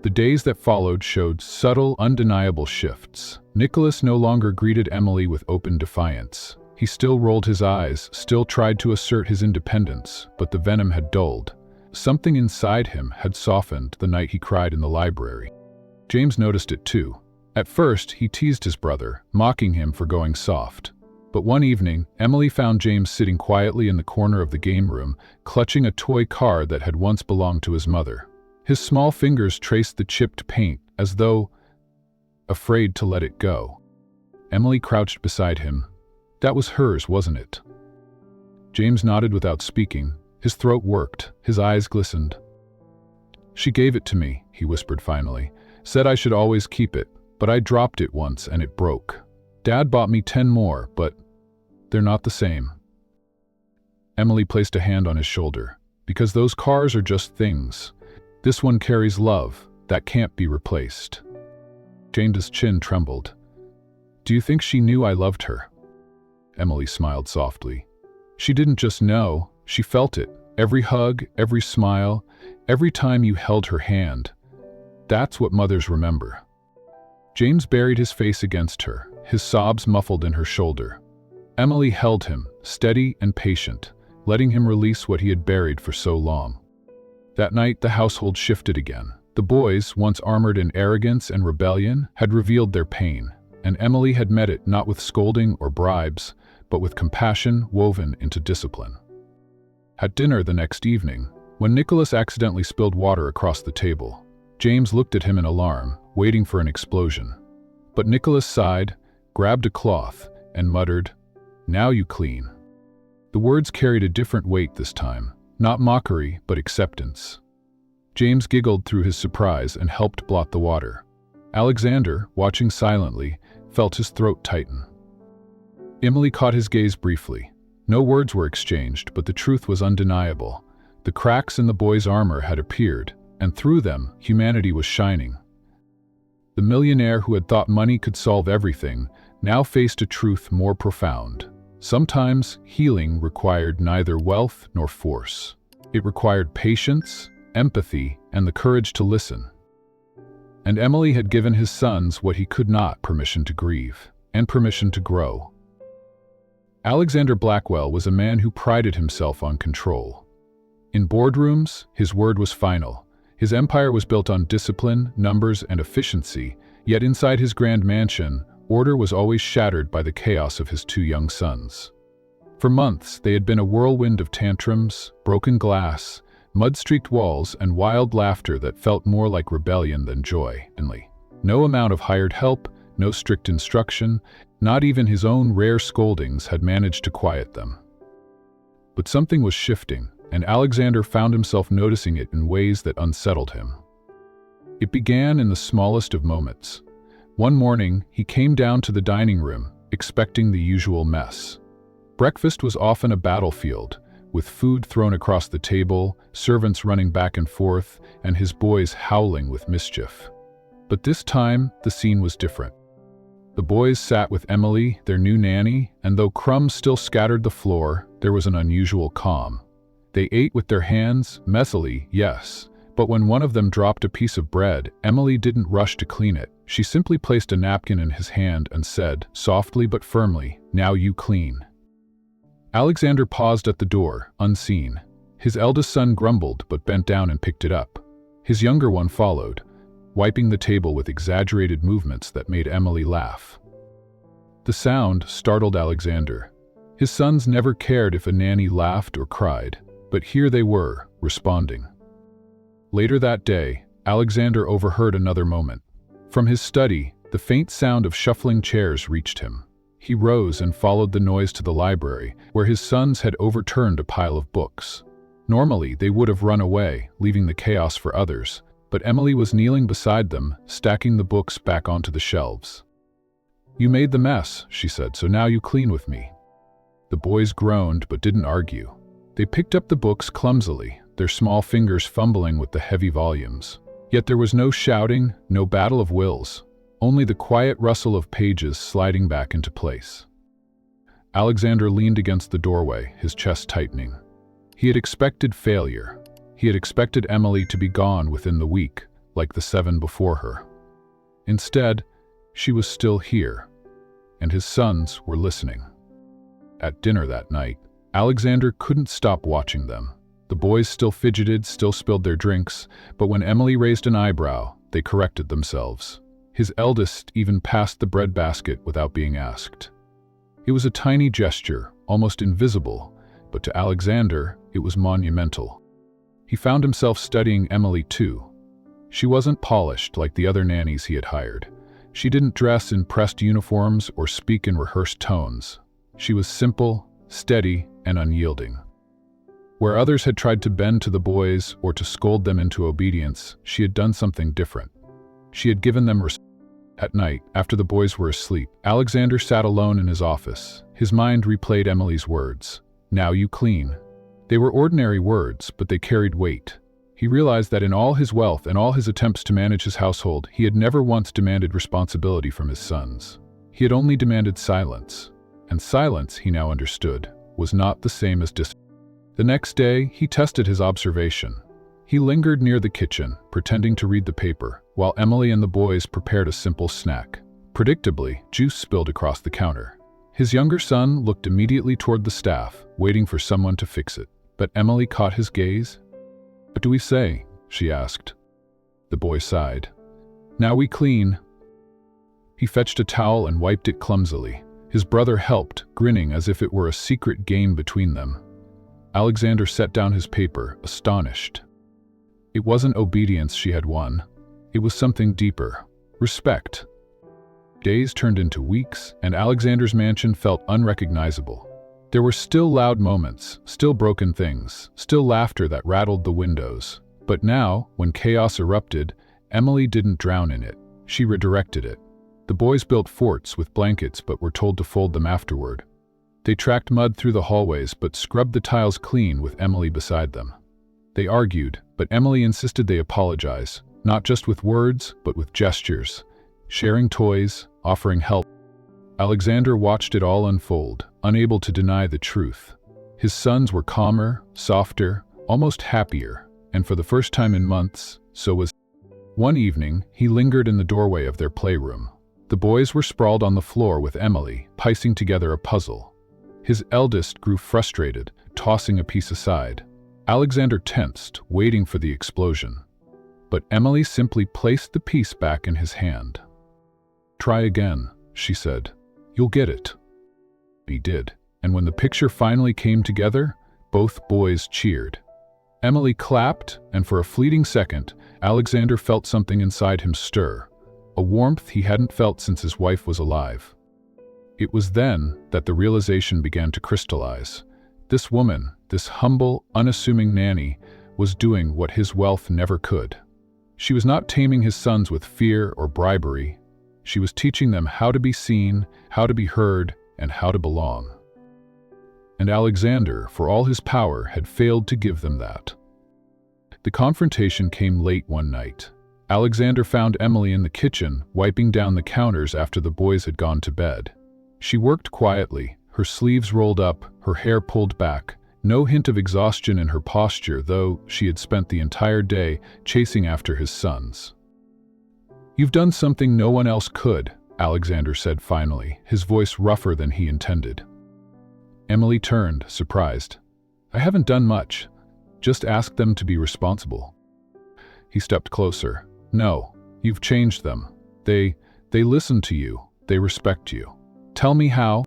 The days that followed showed subtle, undeniable shifts. Nicholas no longer greeted Emily with open defiance. He still rolled his eyes, still tried to assert his independence, but the venom had dulled. Something inside him had softened the night he cried in the library. James noticed it too. At first, he teased his brother, mocking him for going soft. But one evening, Emily found James sitting quietly in the corner of the game room, clutching a toy car that had once belonged to his mother. His small fingers traced the chipped paint, as though afraid to let it go. Emily crouched beside him. That was hers, wasn't it? James nodded without speaking. His throat worked, his eyes glistened. "She gave it to me," he whispered finally. "Said I should always keep it, but I dropped it once and it broke. Dad bought me 10 more, but they're not the same." Emily placed a hand on his shoulder. "Because those cars are just things. This one carries love that can't be replaced." James's chin trembled. "Do you think she knew I loved her?" Emily smiled softly. "She didn't just know, she felt it. Every hug, every smile, every time you held her hand. That's what mothers remember." James buried his face against her, his sobs muffled in her shoulder. Emily held him, steady and patient, letting him release what he had buried for so long. That night, the household shifted again. The boys, once armored in arrogance and rebellion, had revealed their pain, and Emily had met it not with scolding or bribes, but with compassion woven into discipline. At dinner the next evening, when Nicholas accidentally spilled water across the table, James looked at him in alarm, waiting for an explosion. But Nicholas sighed, grabbed a cloth, and muttered, "Now you clean." The words carried a different weight this time, not mockery, but acceptance. James giggled through his surprise and helped blot the water. Alexander, watching silently, felt his throat tighten. Emily caught his gaze briefly. No words were exchanged, but the truth was undeniable. The cracks in the boy's armor had appeared, and through them, humanity was shining. The millionaire who had thought money could solve everything now faced a truth more profound. Sometimes healing required neither wealth nor force. It required patience, empathy, and the courage to listen. And Emily had given his sons what he could not: permission to grieve, and permission to grow. Alexander Blackwell was a man who prided himself on control. In boardrooms, his word was final. His empire was built on discipline, numbers, and efficiency, yet inside his grand mansion, order was always shattered by the chaos of his 2 young sons. For months, they had been a whirlwind of tantrums, broken glass, mud-streaked walls, and wild laughter that felt more like rebellion than joy. No amount of hired help, no strict instruction, not even his own rare scoldings had managed to quiet them. But something was shifting, and Alexander found himself noticing it in ways that unsettled him. It began in the smallest of moments. One morning, he came down to the dining room, expecting the usual mess. Breakfast was often a battlefield, with food thrown across the table, servants running back and forth, and his boys howling with mischief. But this time, the scene was different. The boys sat with Emily, their new nanny, and though crumbs still scattered the floor, there was an unusual calm. They ate with their hands, messily, yes, but when one of them dropped a piece of bread, Emily didn't rush to clean it. She simply placed a napkin in his hand and said, softly but firmly, "Now you clean." Alexander paused at the door, unseen. His eldest son grumbled but bent down and picked it up. His younger one followed, wiping the table with exaggerated movements that made Emily laugh. The sound startled Alexander. His sons never cared if a nanny laughed or cried, but here they were, responding. Later that day, Alexander overheard another moment. From his study, the faint sound of shuffling chairs reached him. He rose and followed the noise to the library, where his sons had overturned a pile of books. Normally, they would have run away, leaving the chaos for others, but Emily was kneeling beside them, stacking the books back onto the shelves. "You made the mess," she said, "so now you clean with me." The boys groaned but didn't argue. They picked up the books clumsily, their small fingers fumbling with the heavy volumes. Yet there was no shouting, no battle of wills, only the quiet rustle of pages sliding back into place. Alexander leaned against the doorway, his chest tightening. He had expected failure. He had expected Emily to be gone within the week, like the 7 before her. Instead, she was still here, and his sons were listening. At dinner that night, Alexander couldn't stop watching them. The boys still fidgeted, still spilled their drinks, but when Emily raised an eyebrow, they corrected themselves. His eldest even passed the bread basket without being asked. It was a tiny gesture, almost invisible, but to Alexander, it was monumental. He found himself studying Emily too. She wasn't polished like the other nannies he had hired. She didn't dress in pressed uniforms or speak in rehearsed tones. She was simple, steady, and unyielding. Where others had tried to bend to the boys or to scold them into obedience, she had done something different. She had given them respect. At night, after the boys were asleep, Alexander sat alone in his office. His mind replayed Emily's words. "Now you clean." They were ordinary words, but they carried weight. He realized that in all his wealth and all his attempts to manage his household, he had never once demanded responsibility from his sons. He had only demanded silence. And silence, he now understood, was not the same as discipline. The next day, he tested his observation. He lingered near the kitchen, pretending to read the paper, while Emily and the boys prepared a simple snack. Predictably, juice spilled across the counter. His younger son looked immediately toward the staff, waiting for someone to fix it. But Emily caught his gaze. "What do we say?" she asked. The boy sighed. "Now we clean." He fetched a towel and wiped it clumsily. His brother helped, grinning as if it were a secret game between them. Alexander set down his paper, astonished. It wasn't obedience she had won. It was something deeper. Respect. Days turned into weeks, and Alexander's mansion felt unrecognizable. There were still loud moments, still broken things, still laughter that rattled the windows. But now, when chaos erupted, Emily didn't drown in it. She redirected it. The boys built forts with blankets but were told to fold them afterward. They tracked mud through the hallways but scrubbed the tiles clean with Emily beside them. They argued, but Emily insisted they apologize, not just with words, but with gestures, sharing toys, offering help. Alexander watched it all unfold, unable to deny the truth. His sons were calmer, softer, almost happier, and for the first time in months, so was. One evening, he lingered in the doorway of their playroom. The boys were sprawled on the floor with Emily, piecing together a puzzle. His eldest grew frustrated, tossing a piece aside. Alexander tensed, waiting for the explosion. But Emily simply placed the piece back in his hand. "Try again," she said. "You'll get it." He did, and when the picture finally came together, both boys cheered. Emily clapped, and for a fleeting second, Alexander felt something inside him stir, a warmth he hadn't felt since his wife was alive. It was then that the realization began to crystallize. This woman, this humble, unassuming nanny, was doing what his wealth never could. She was not taming his sons with fear or bribery. She was teaching them how to be seen, how to be heard, and how to belong. And Alexander, for all his power, had failed to give them that. The confrontation came late one night. Alexander found Emily in the kitchen, wiping down the counters after the boys had gone to bed. She worked quietly, her sleeves rolled up, her hair pulled back, no hint of exhaustion in her posture, though she had spent the entire day chasing after his sons. "You've done something no one else could," Alexander said finally, his voice rougher than he intended. Emily turned, surprised. "I haven't done much. Just asked them to be responsible." He stepped closer. "No, you've changed them. They listen to you. They respect you. Tell me how."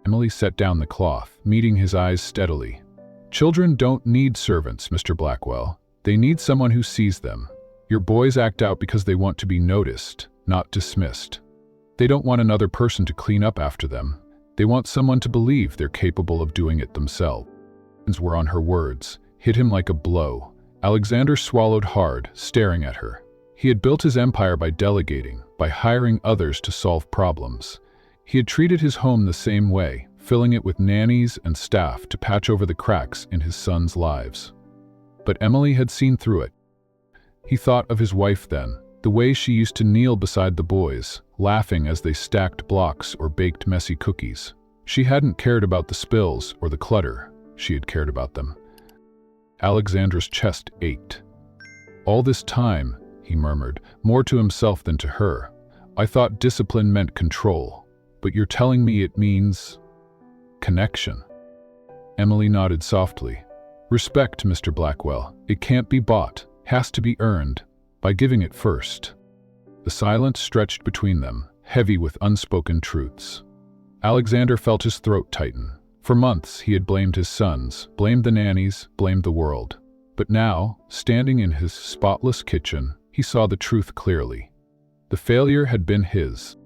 Emily set down the cloth, meeting his eyes steadily. Children don't need servants, Mr. Blackwell. They need someone who sees them. Your boys act out because they want to be noticed, not dismissed. They don't want another person to clean up after them. They want someone to believe they're capable of doing it themselves. Were on her words, hit him like a blow. Alexander swallowed hard, staring at her. He had built his empire by delegating, by hiring others to solve problems. He had treated his home the same way, filling it with nannies and staff to patch over the cracks in his sons' lives. But Emily had seen through it. He thought of his wife then, the way she used to kneel beside the boys, laughing as they stacked blocks or baked messy cookies. She hadn't cared about the spills or the clutter. She had cared about them. Alexander's chest ached. All this time, he murmured, more to himself than to her. I thought discipline meant control, but you're telling me it means connection. Emily nodded softly. Respect, Mr. Blackwell. It can't be bought, has to be earned, by giving it first. The silence stretched between them, heavy with unspoken truths. Alexander felt his throat tighten. For months he had blamed his sons, blamed the nannies, blamed the world. But now, standing in his spotless kitchen, he saw the truth clearly. The failure had been his.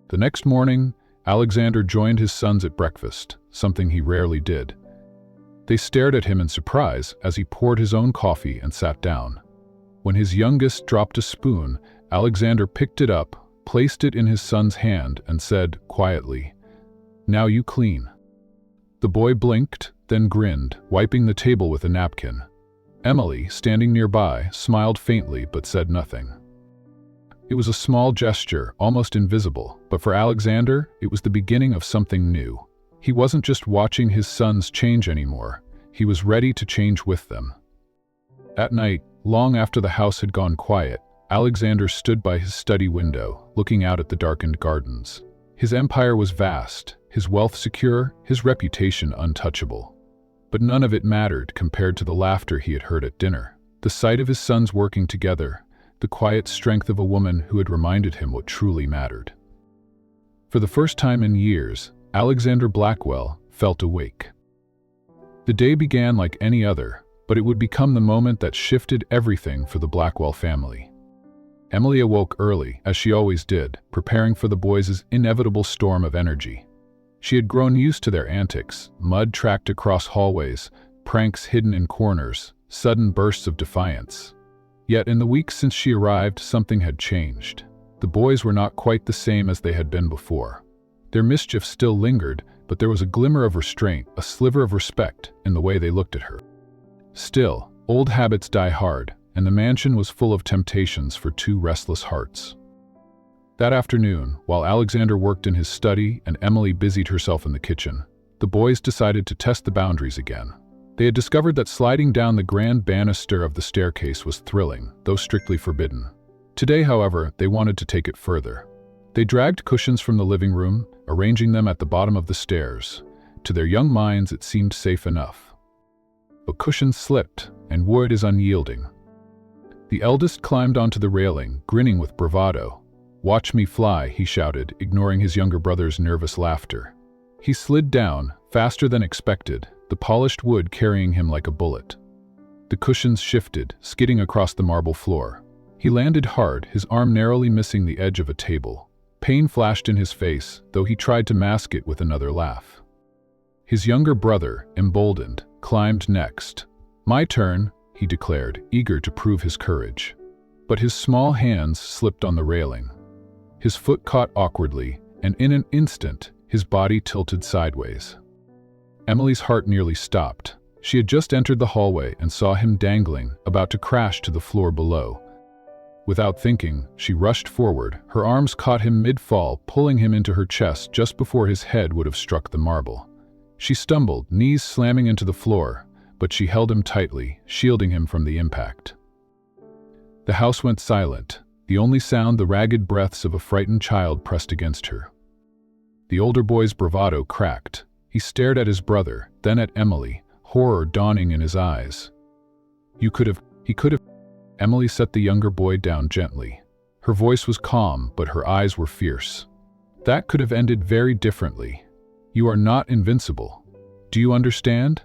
The next morning, Alexander joined his sons at breakfast, something he rarely did. They stared at him in surprise as he poured his own coffee and sat down. When his youngest dropped a spoon, Alexander picked it up, placed it in his son's hand, and said quietly, "Now you clean." The boy blinked, then grinned, wiping the table with a napkin. Emily, standing nearby, smiled faintly but said nothing. It was a small gesture, almost invisible, but for Alexander, it was the beginning of something new. He wasn't just watching his sons change anymore. He was ready to change with them. At night, long after the house had gone quiet, Alexander stood by his study window, looking out at the darkened gardens. His empire was vast, his wealth secure, his reputation untouchable. But none of it mattered compared to the laughter he had heard at dinner, the sight of his sons working together, the quiet strength of a woman who had reminded him what truly mattered. For the first time in years, Alexander Blackwell felt awake. The day began like any other, but it would become the moment that shifted everything for the Blackwell family. Emily awoke early, as she always did, preparing for the boys' inevitable storm of energy. She had grown used to their antics, mud tracked across hallways, pranks hidden in corners, sudden bursts of defiance. Yet in the weeks since she arrived, something had changed. The boys were not quite the same as they had been before. Their mischief still lingered, but there was a glimmer of restraint, a sliver of respect, in the way they looked at her. Still, old habits die hard, and the mansion was full of temptations for two restless hearts. That afternoon, while Alexander worked in his study and Emily busied herself in the kitchen, the boys decided to test the boundaries again. They had discovered that sliding down the grand banister of the staircase was thrilling, though strictly forbidden. Today, however, they wanted to take it further. They dragged cushions from the living room, arranging them at the bottom of the stairs. To their young minds, it seemed safe enough. But cushions slipped, and wood is unyielding. The eldest climbed onto the railing, grinning with bravado. "Watch me fly," he shouted, ignoring his younger brother's nervous laughter. He slid down, faster than expected, the polished wood carrying him like a bullet. The cushions shifted, skidding across the marble floor. He landed hard, his arm narrowly missing the edge of a table. Pain flashed in his face, though he tried to mask it with another laugh. His younger brother, emboldened, climbed next. "My turn," he declared, eager to prove his courage. But his small hands slipped on the railing. His foot caught awkwardly, and in an instant, his body tilted sideways. Emily's heart nearly stopped. She had just entered the hallway and saw him dangling, about to crash to the floor below. Without thinking, she rushed forward. Her arms caught him mid-fall, pulling him into her chest just before his head would have struck the marble. She stumbled, knees slamming into the floor, but she held him tightly, shielding him from the impact. The house went silent, the only sound the ragged breaths of a frightened child pressed against her. The older boy's bravado cracked. He stared at his brother, then at Emily, horror dawning in his eyes. He could have. Emily set the younger boy down gently. Her voice was calm, but her eyes were fierce. That could have ended very differently. You are not invincible. Do you understand?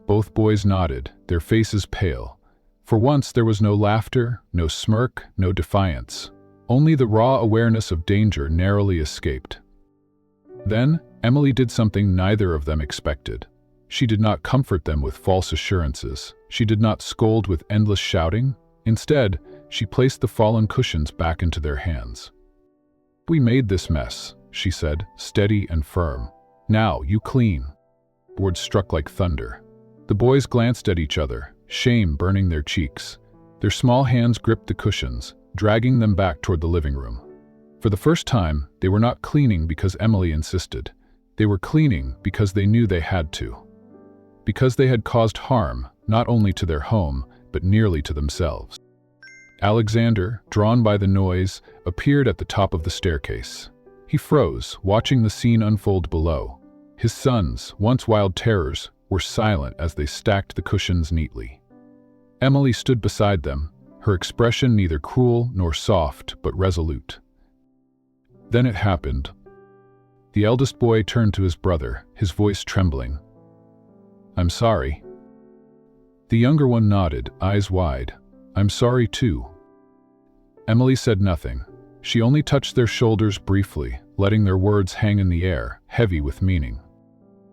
Both boys nodded, their faces pale. For once there was no laughter, no smirk, no defiance. Only the raw awareness of danger narrowly escaped. Then, Emily did something neither of them expected. She did not comfort them with false assurances. She did not scold with endless shouting. Instead, she placed the fallen cushions back into their hands. We made this mess, she said, steady and firm. Now, you clean. Words struck like thunder. The boys glanced at each other, shame burning their cheeks. Their small hands gripped the cushions, dragging them back toward the living room. For the first time, they were not cleaning because Emily insisted. They were cleaning because they knew they had to. Because they had caused harm, not only to their home, but nearly to themselves. Alexander, drawn by the noise, appeared at the top of the staircase. He froze, watching the scene unfold below. His sons, once wild terrors, were silent as they stacked the cushions neatly. Emily stood beside them, her expression neither cruel nor soft, but resolute. Then it happened. The eldest boy turned to his brother, his voice trembling. I'm sorry. The younger one nodded, eyes wide. I'm sorry too. Emily said nothing. She only touched their shoulders briefly, letting their words hang in the air, heavy with meaning.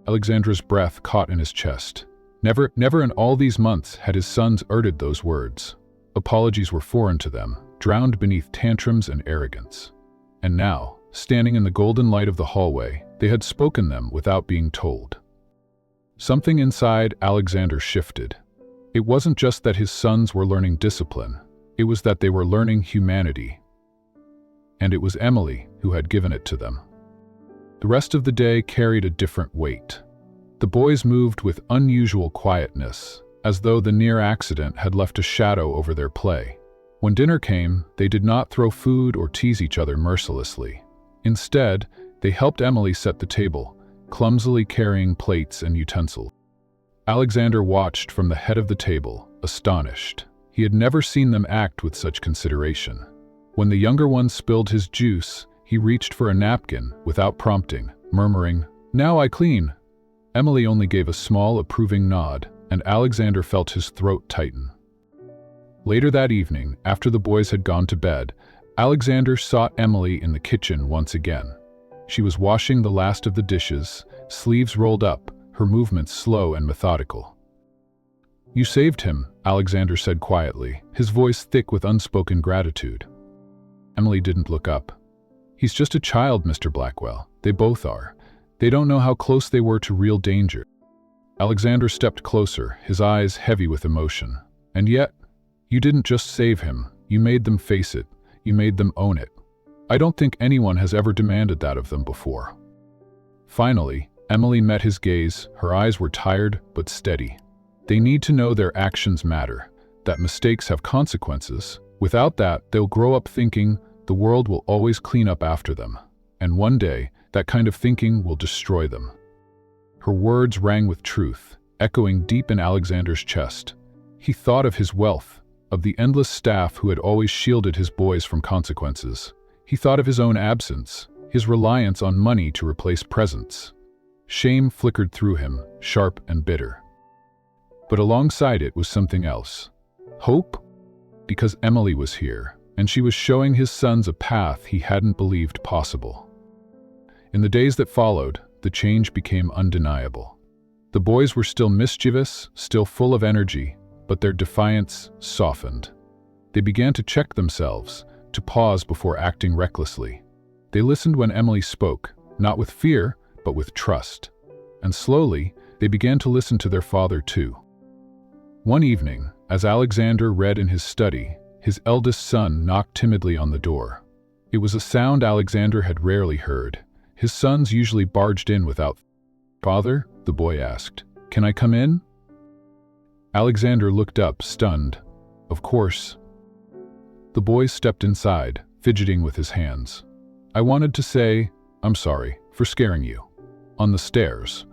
Alexandra's breath caught in his chest. Never in all these months had his sons uttered those words. Apologies were foreign to them, drowned beneath tantrums and arrogance. And now, standing in the golden light of the hallway, they had spoken them without being told. Something inside Alexander shifted. It wasn't just that his sons were learning discipline, it was that they were learning humanity. And it was Emily who had given it to them. The rest of the day carried a different weight. The boys moved with unusual quietness, as though the near accident had left a shadow over their play. When dinner came, they did not throw food or tease each other mercilessly. Instead, they helped Emily set the table, clumsily carrying plates and utensils. Alexander watched from the head of the table, astonished. He had never seen them act with such consideration. When the younger one spilled his juice, he reached for a napkin without prompting, murmuring, "Now I clean." Emily only gave a small, approving nod, and Alexander felt his throat tighten. Later that evening, after the boys had gone to bed, Alexander sought Emily in the kitchen once again. She was washing the last of the dishes, sleeves rolled up, her movements slow and methodical. "You saved him," Alexander said quietly, his voice thick with unspoken gratitude. Emily didn't look up. "He's just a child, Mr. Blackwell. They both are. They don't know how close they were to real danger." Alexander stepped closer, his eyes heavy with emotion. "And yet, you didn't just save him. You made them face it. You made them own it. I don't think anyone has ever demanded that of them before." Finally, Emily met his gaze. Her eyes were tired but steady. They need to know their actions matter, that mistakes have consequences. Without that, they'll grow up thinking the world will always clean up after them. And one day, that kind of thinking will destroy them. Her words rang with truth, echoing deep in Alexander's chest. He thought of his wealth, of the endless staff who had always shielded his boys from consequences. He thought of his own absence, his reliance on money to replace presence. Shame flickered through him, sharp and bitter. But alongside it was something else. Hope? Because Emily was here, and she was showing his sons a path he hadn't believed possible. In the days that followed, the change became undeniable. The boys were still mischievous, still full of energy, but their defiance softened. They began to check themselves, to pause before acting recklessly. They listened when Emily spoke, not with fear, but with trust. And slowly, they began to listen to their father too. One evening, as Alexander read in his study, his eldest son knocked timidly on the door. It was a sound Alexander had rarely heard. His sons usually barged in without. "Father?" the boy asked. "Can I come in?" Alexander looked up, stunned. "Of course." The boy stepped inside, fidgeting with his hands. "I wanted to say, I'm sorry for scaring you." On the stairs.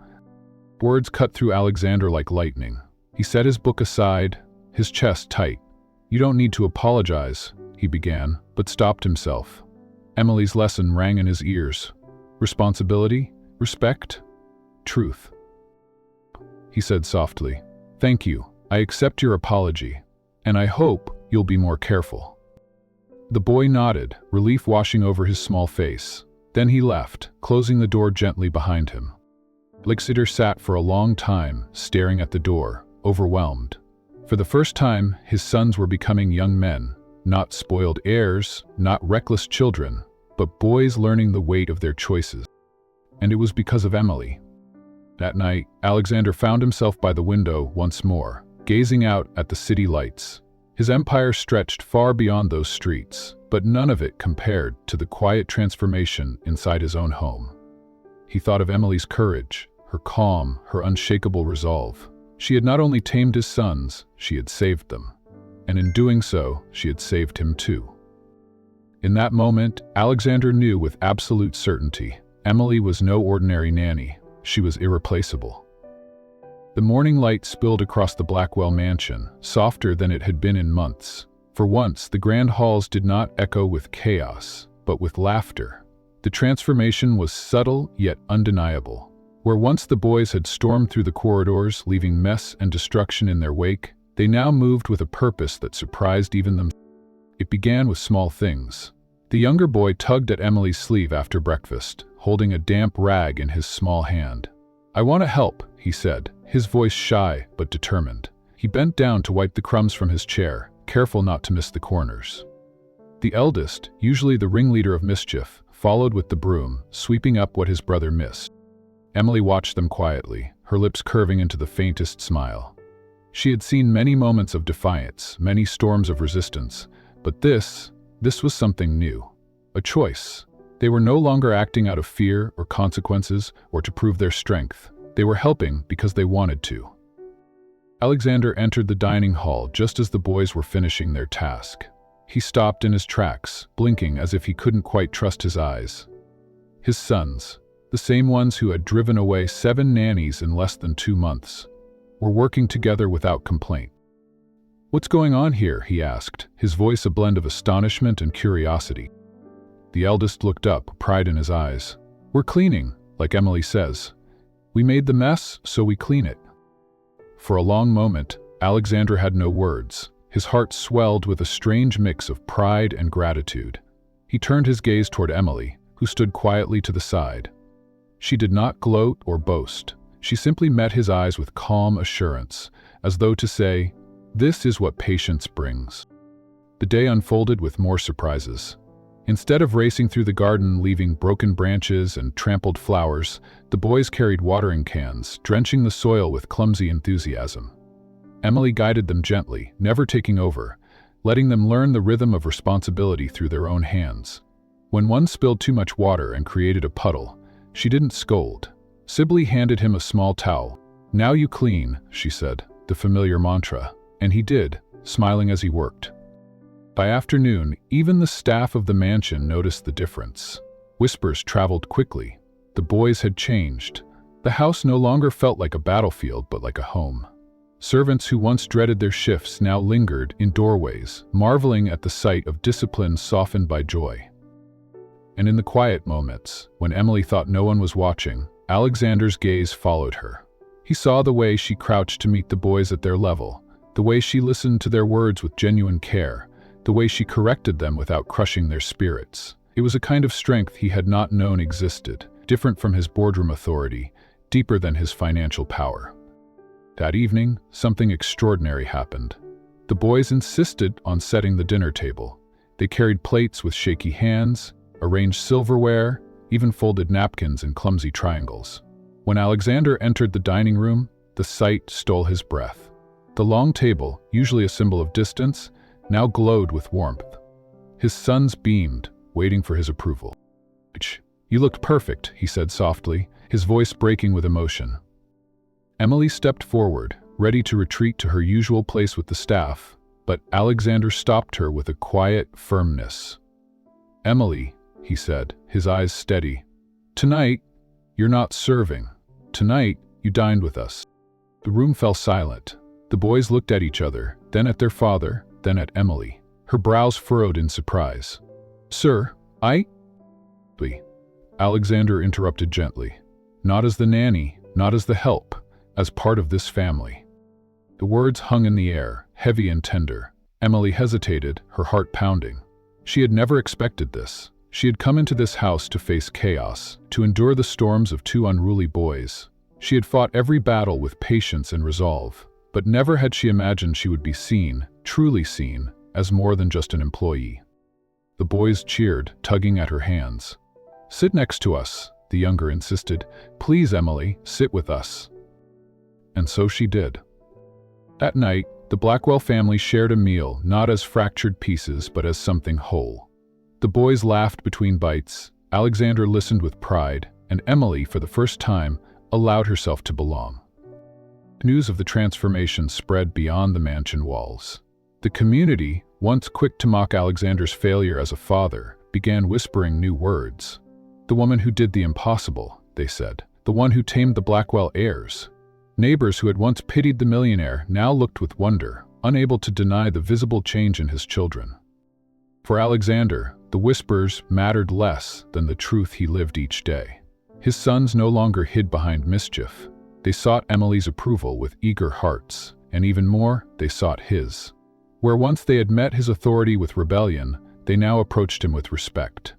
Words cut through Alexander like lightning. He set his book aside, his chest tight. "You don't need to apologize," he began, but stopped himself. Emily's lesson rang in his ears. Responsibility? Respect? Truth. He said softly, "Thank you. I accept your apology. And I hope you'll be more careful." The boy nodded, relief washing over his small face. Then he left, closing the door gently behind him. Alexander sat for a long time, staring at the door, overwhelmed. For the first time, his sons were becoming young men, not spoiled heirs, not reckless children, but boys learning the weight of their choices. And it was because of Emily. That night, Alexander found himself by the window once more, gazing out at the city lights. His empire stretched far beyond those streets, but none of it compared to the quiet transformation inside his own home. He thought of Emily's courage, her calm, her unshakable resolve. She had not only tamed his sons, she had saved them. And in doing so, she had saved him too. In that moment, Alexander knew with absolute certainty, Emily was no ordinary nanny. She was irreplaceable. The morning light spilled across the Blackwell mansion, softer than it had been in months. For once, the grand halls did not echo with chaos, but with laughter. The transformation was subtle yet undeniable. Where once the boys had stormed through the corridors, leaving mess and destruction in their wake, they now moved with a purpose that surprised even them. It began with small things. The younger boy tugged at Emily's sleeve after breakfast, holding a damp rag in his small hand. "I want to help," he said, his voice shy but determined. He bent down to wipe the crumbs from his chair, careful not to miss the corners. The eldest, usually the ringleader of mischief, followed with the broom, sweeping up what his brother missed. Emily watched them quietly, her lips curving into the faintest smile. She had seen many moments of defiance, many storms of resistance, but this was something new. A choice. They were no longer acting out of fear or consequences or to prove their strength. They were helping because they wanted to. Alexander entered the dining hall just as the boys were finishing their task. He stopped in his tracks, blinking as if he couldn't quite trust his eyes. His sons, the same ones who had driven away 7 nannies in less than 2 months, were working together without complaint. "What's going on here?" he asked, his voice a blend of astonishment and curiosity. The eldest looked up, pride in his eyes. "We're cleaning, like Emily says. We made the mess, so we clean it." For a long moment, Alexander had no words. His heart swelled with a strange mix of pride and gratitude. He turned his gaze toward Emily, who stood quietly to the side. She did not gloat or boast. She simply met his eyes with calm assurance, as though to say, "This is what patience brings." The day unfolded with more surprises. Instead of racing through the garden leaving broken branches and trampled flowers, the boys carried watering cans, drenching the soil with clumsy enthusiasm. Emily guided them gently, never taking over, letting them learn the rhythm of responsibility through their own hands. When one spilled too much water and created a puddle, she didn't scold. Sibylle handed him a small towel. "Now you clean," she said, the familiar mantra, and he did, smiling as he worked. By afternoon, even the staff of the mansion noticed the difference. Whispers traveled quickly. The boys had changed. The house no longer felt like a battlefield, but like a home. Servants who once dreaded their shifts now lingered in doorways, marveling at the sight of discipline softened by joy. And in the quiet moments, when Emily thought no one was watching, Alexander's gaze followed her. He saw the way she crouched to meet the boys at their level, the way she listened to their words with genuine care, the way she corrected them without crushing their spirits. It was a kind of strength he had not known existed, different from his boardroom authority, deeper than his financial power. That evening, something extraordinary happened. The boys insisted on setting the dinner table. They carried plates with shaky hands, arranged silverware, even folded napkins in clumsy triangles. When Alexander entered the dining room, the sight stole his breath. The long table, usually a symbol of distance, now glowed with warmth. His sons beamed, waiting for his approval. "You looked perfect," he said softly, his voice breaking with emotion. Emily stepped forward, ready to retreat to her usual place with the staff, but Alexander stopped her with a quiet firmness. "Emily," he said, his eyes steady, "tonight, you're not serving. Tonight, you dined with us." The room fell silent. The boys looked at each other, then at their father, then at Emily. Her brows furrowed in surprise. "Sir, Alexander interrupted gently. not as the nanny, not as the help, as part of this family. The words hung in the air, heavy and tender. Emily hesitated, her heart pounding. She had never expected this. She had come into this house to face chaos, to endure the storms of two unruly boys. She had fought every battle with patience and resolve, but never had she imagined she would be seen, truly seen, as more than just an employee. The boys cheered, tugging at her hands. "Sit next to us," the younger insisted. "Please, Emily, sit with us." And so she did. That night, the Blackwell family shared a meal, not as fractured pieces, but as something whole. The boys laughed between bites, Alexander listened with pride, and Emily, for the first time, allowed herself to belong. News of the transformation spread beyond the mansion walls. The community, once quick to mock Alexander's failure as a father, began whispering new words. "The woman who did the impossible," they said. "The one who tamed the Blackwell heirs." Neighbors who had once pitied the millionaire now looked with wonder, unable to deny the visible change in his children. For Alexander, the whispers mattered less than the truth he lived each day. His sons no longer hid behind mischief. They sought Emily's approval with eager hearts, and even more, they sought his. Where once they had met his authority with rebellion, they now approached him with respect.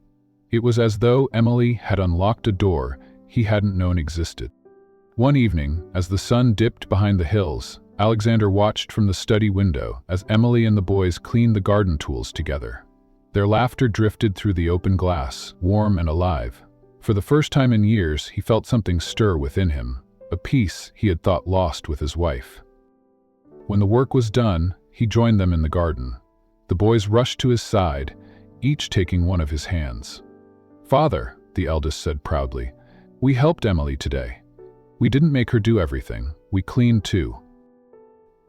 It was as though Emily had unlocked a door he hadn't known existed. One evening, as the sun dipped behind the hills, Alexander watched from the study window as Emily and the boys cleaned the garden tools together. Their laughter drifted through the open glass, warm and alive. For the first time in years, he felt something stir within him, a peace he had thought lost with his wife. When the work was done, he joined them in the garden. The boys rushed to his side, each taking one of his hands. "Father," the eldest said proudly, "we helped Emily today. We didn't make her do everything, we cleaned too."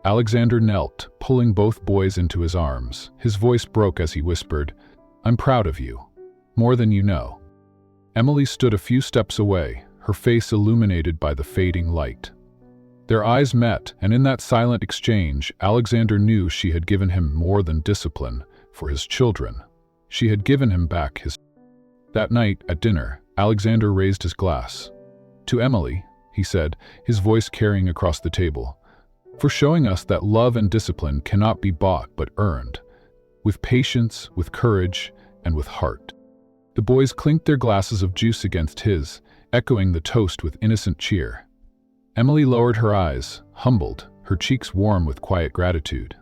Alexander knelt, pulling both boys into his arms. His voice broke as he whispered, "I'm proud of you, more than you know." Emily stood a few steps away, her face illuminated by the fading light. Their eyes met, and in that silent exchange, Alexander knew she had given him more than discipline for his children. She had given him back his. That night, at dinner, Alexander raised his glass. "To Emily," he said, his voice carrying across the table, "for showing us that love and discipline cannot be bought but earned, with patience, with courage, and with heart." The boys clinked their glasses of juice against his, echoing the toast with innocent cheer. Emily lowered her eyes, humbled, her cheeks warm with quiet gratitude.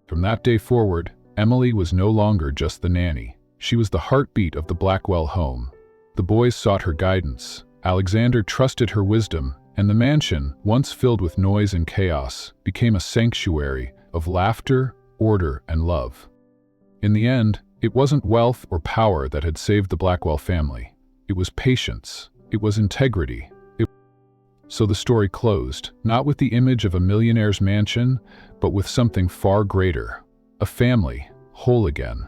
From that day forward, Emily was no longer just the nanny. She was the heartbeat of the Blackwell home. The boys sought her guidance. Alexander trusted her wisdom, and the mansion, once filled with noise and chaos, became a sanctuary of laughter, order, and love. In the end, it wasn't wealth or power that had saved the Blackwell family. It was patience. It was integrity. So the story closed, not with the image of a millionaire's mansion, but with something far greater, a family, whole again.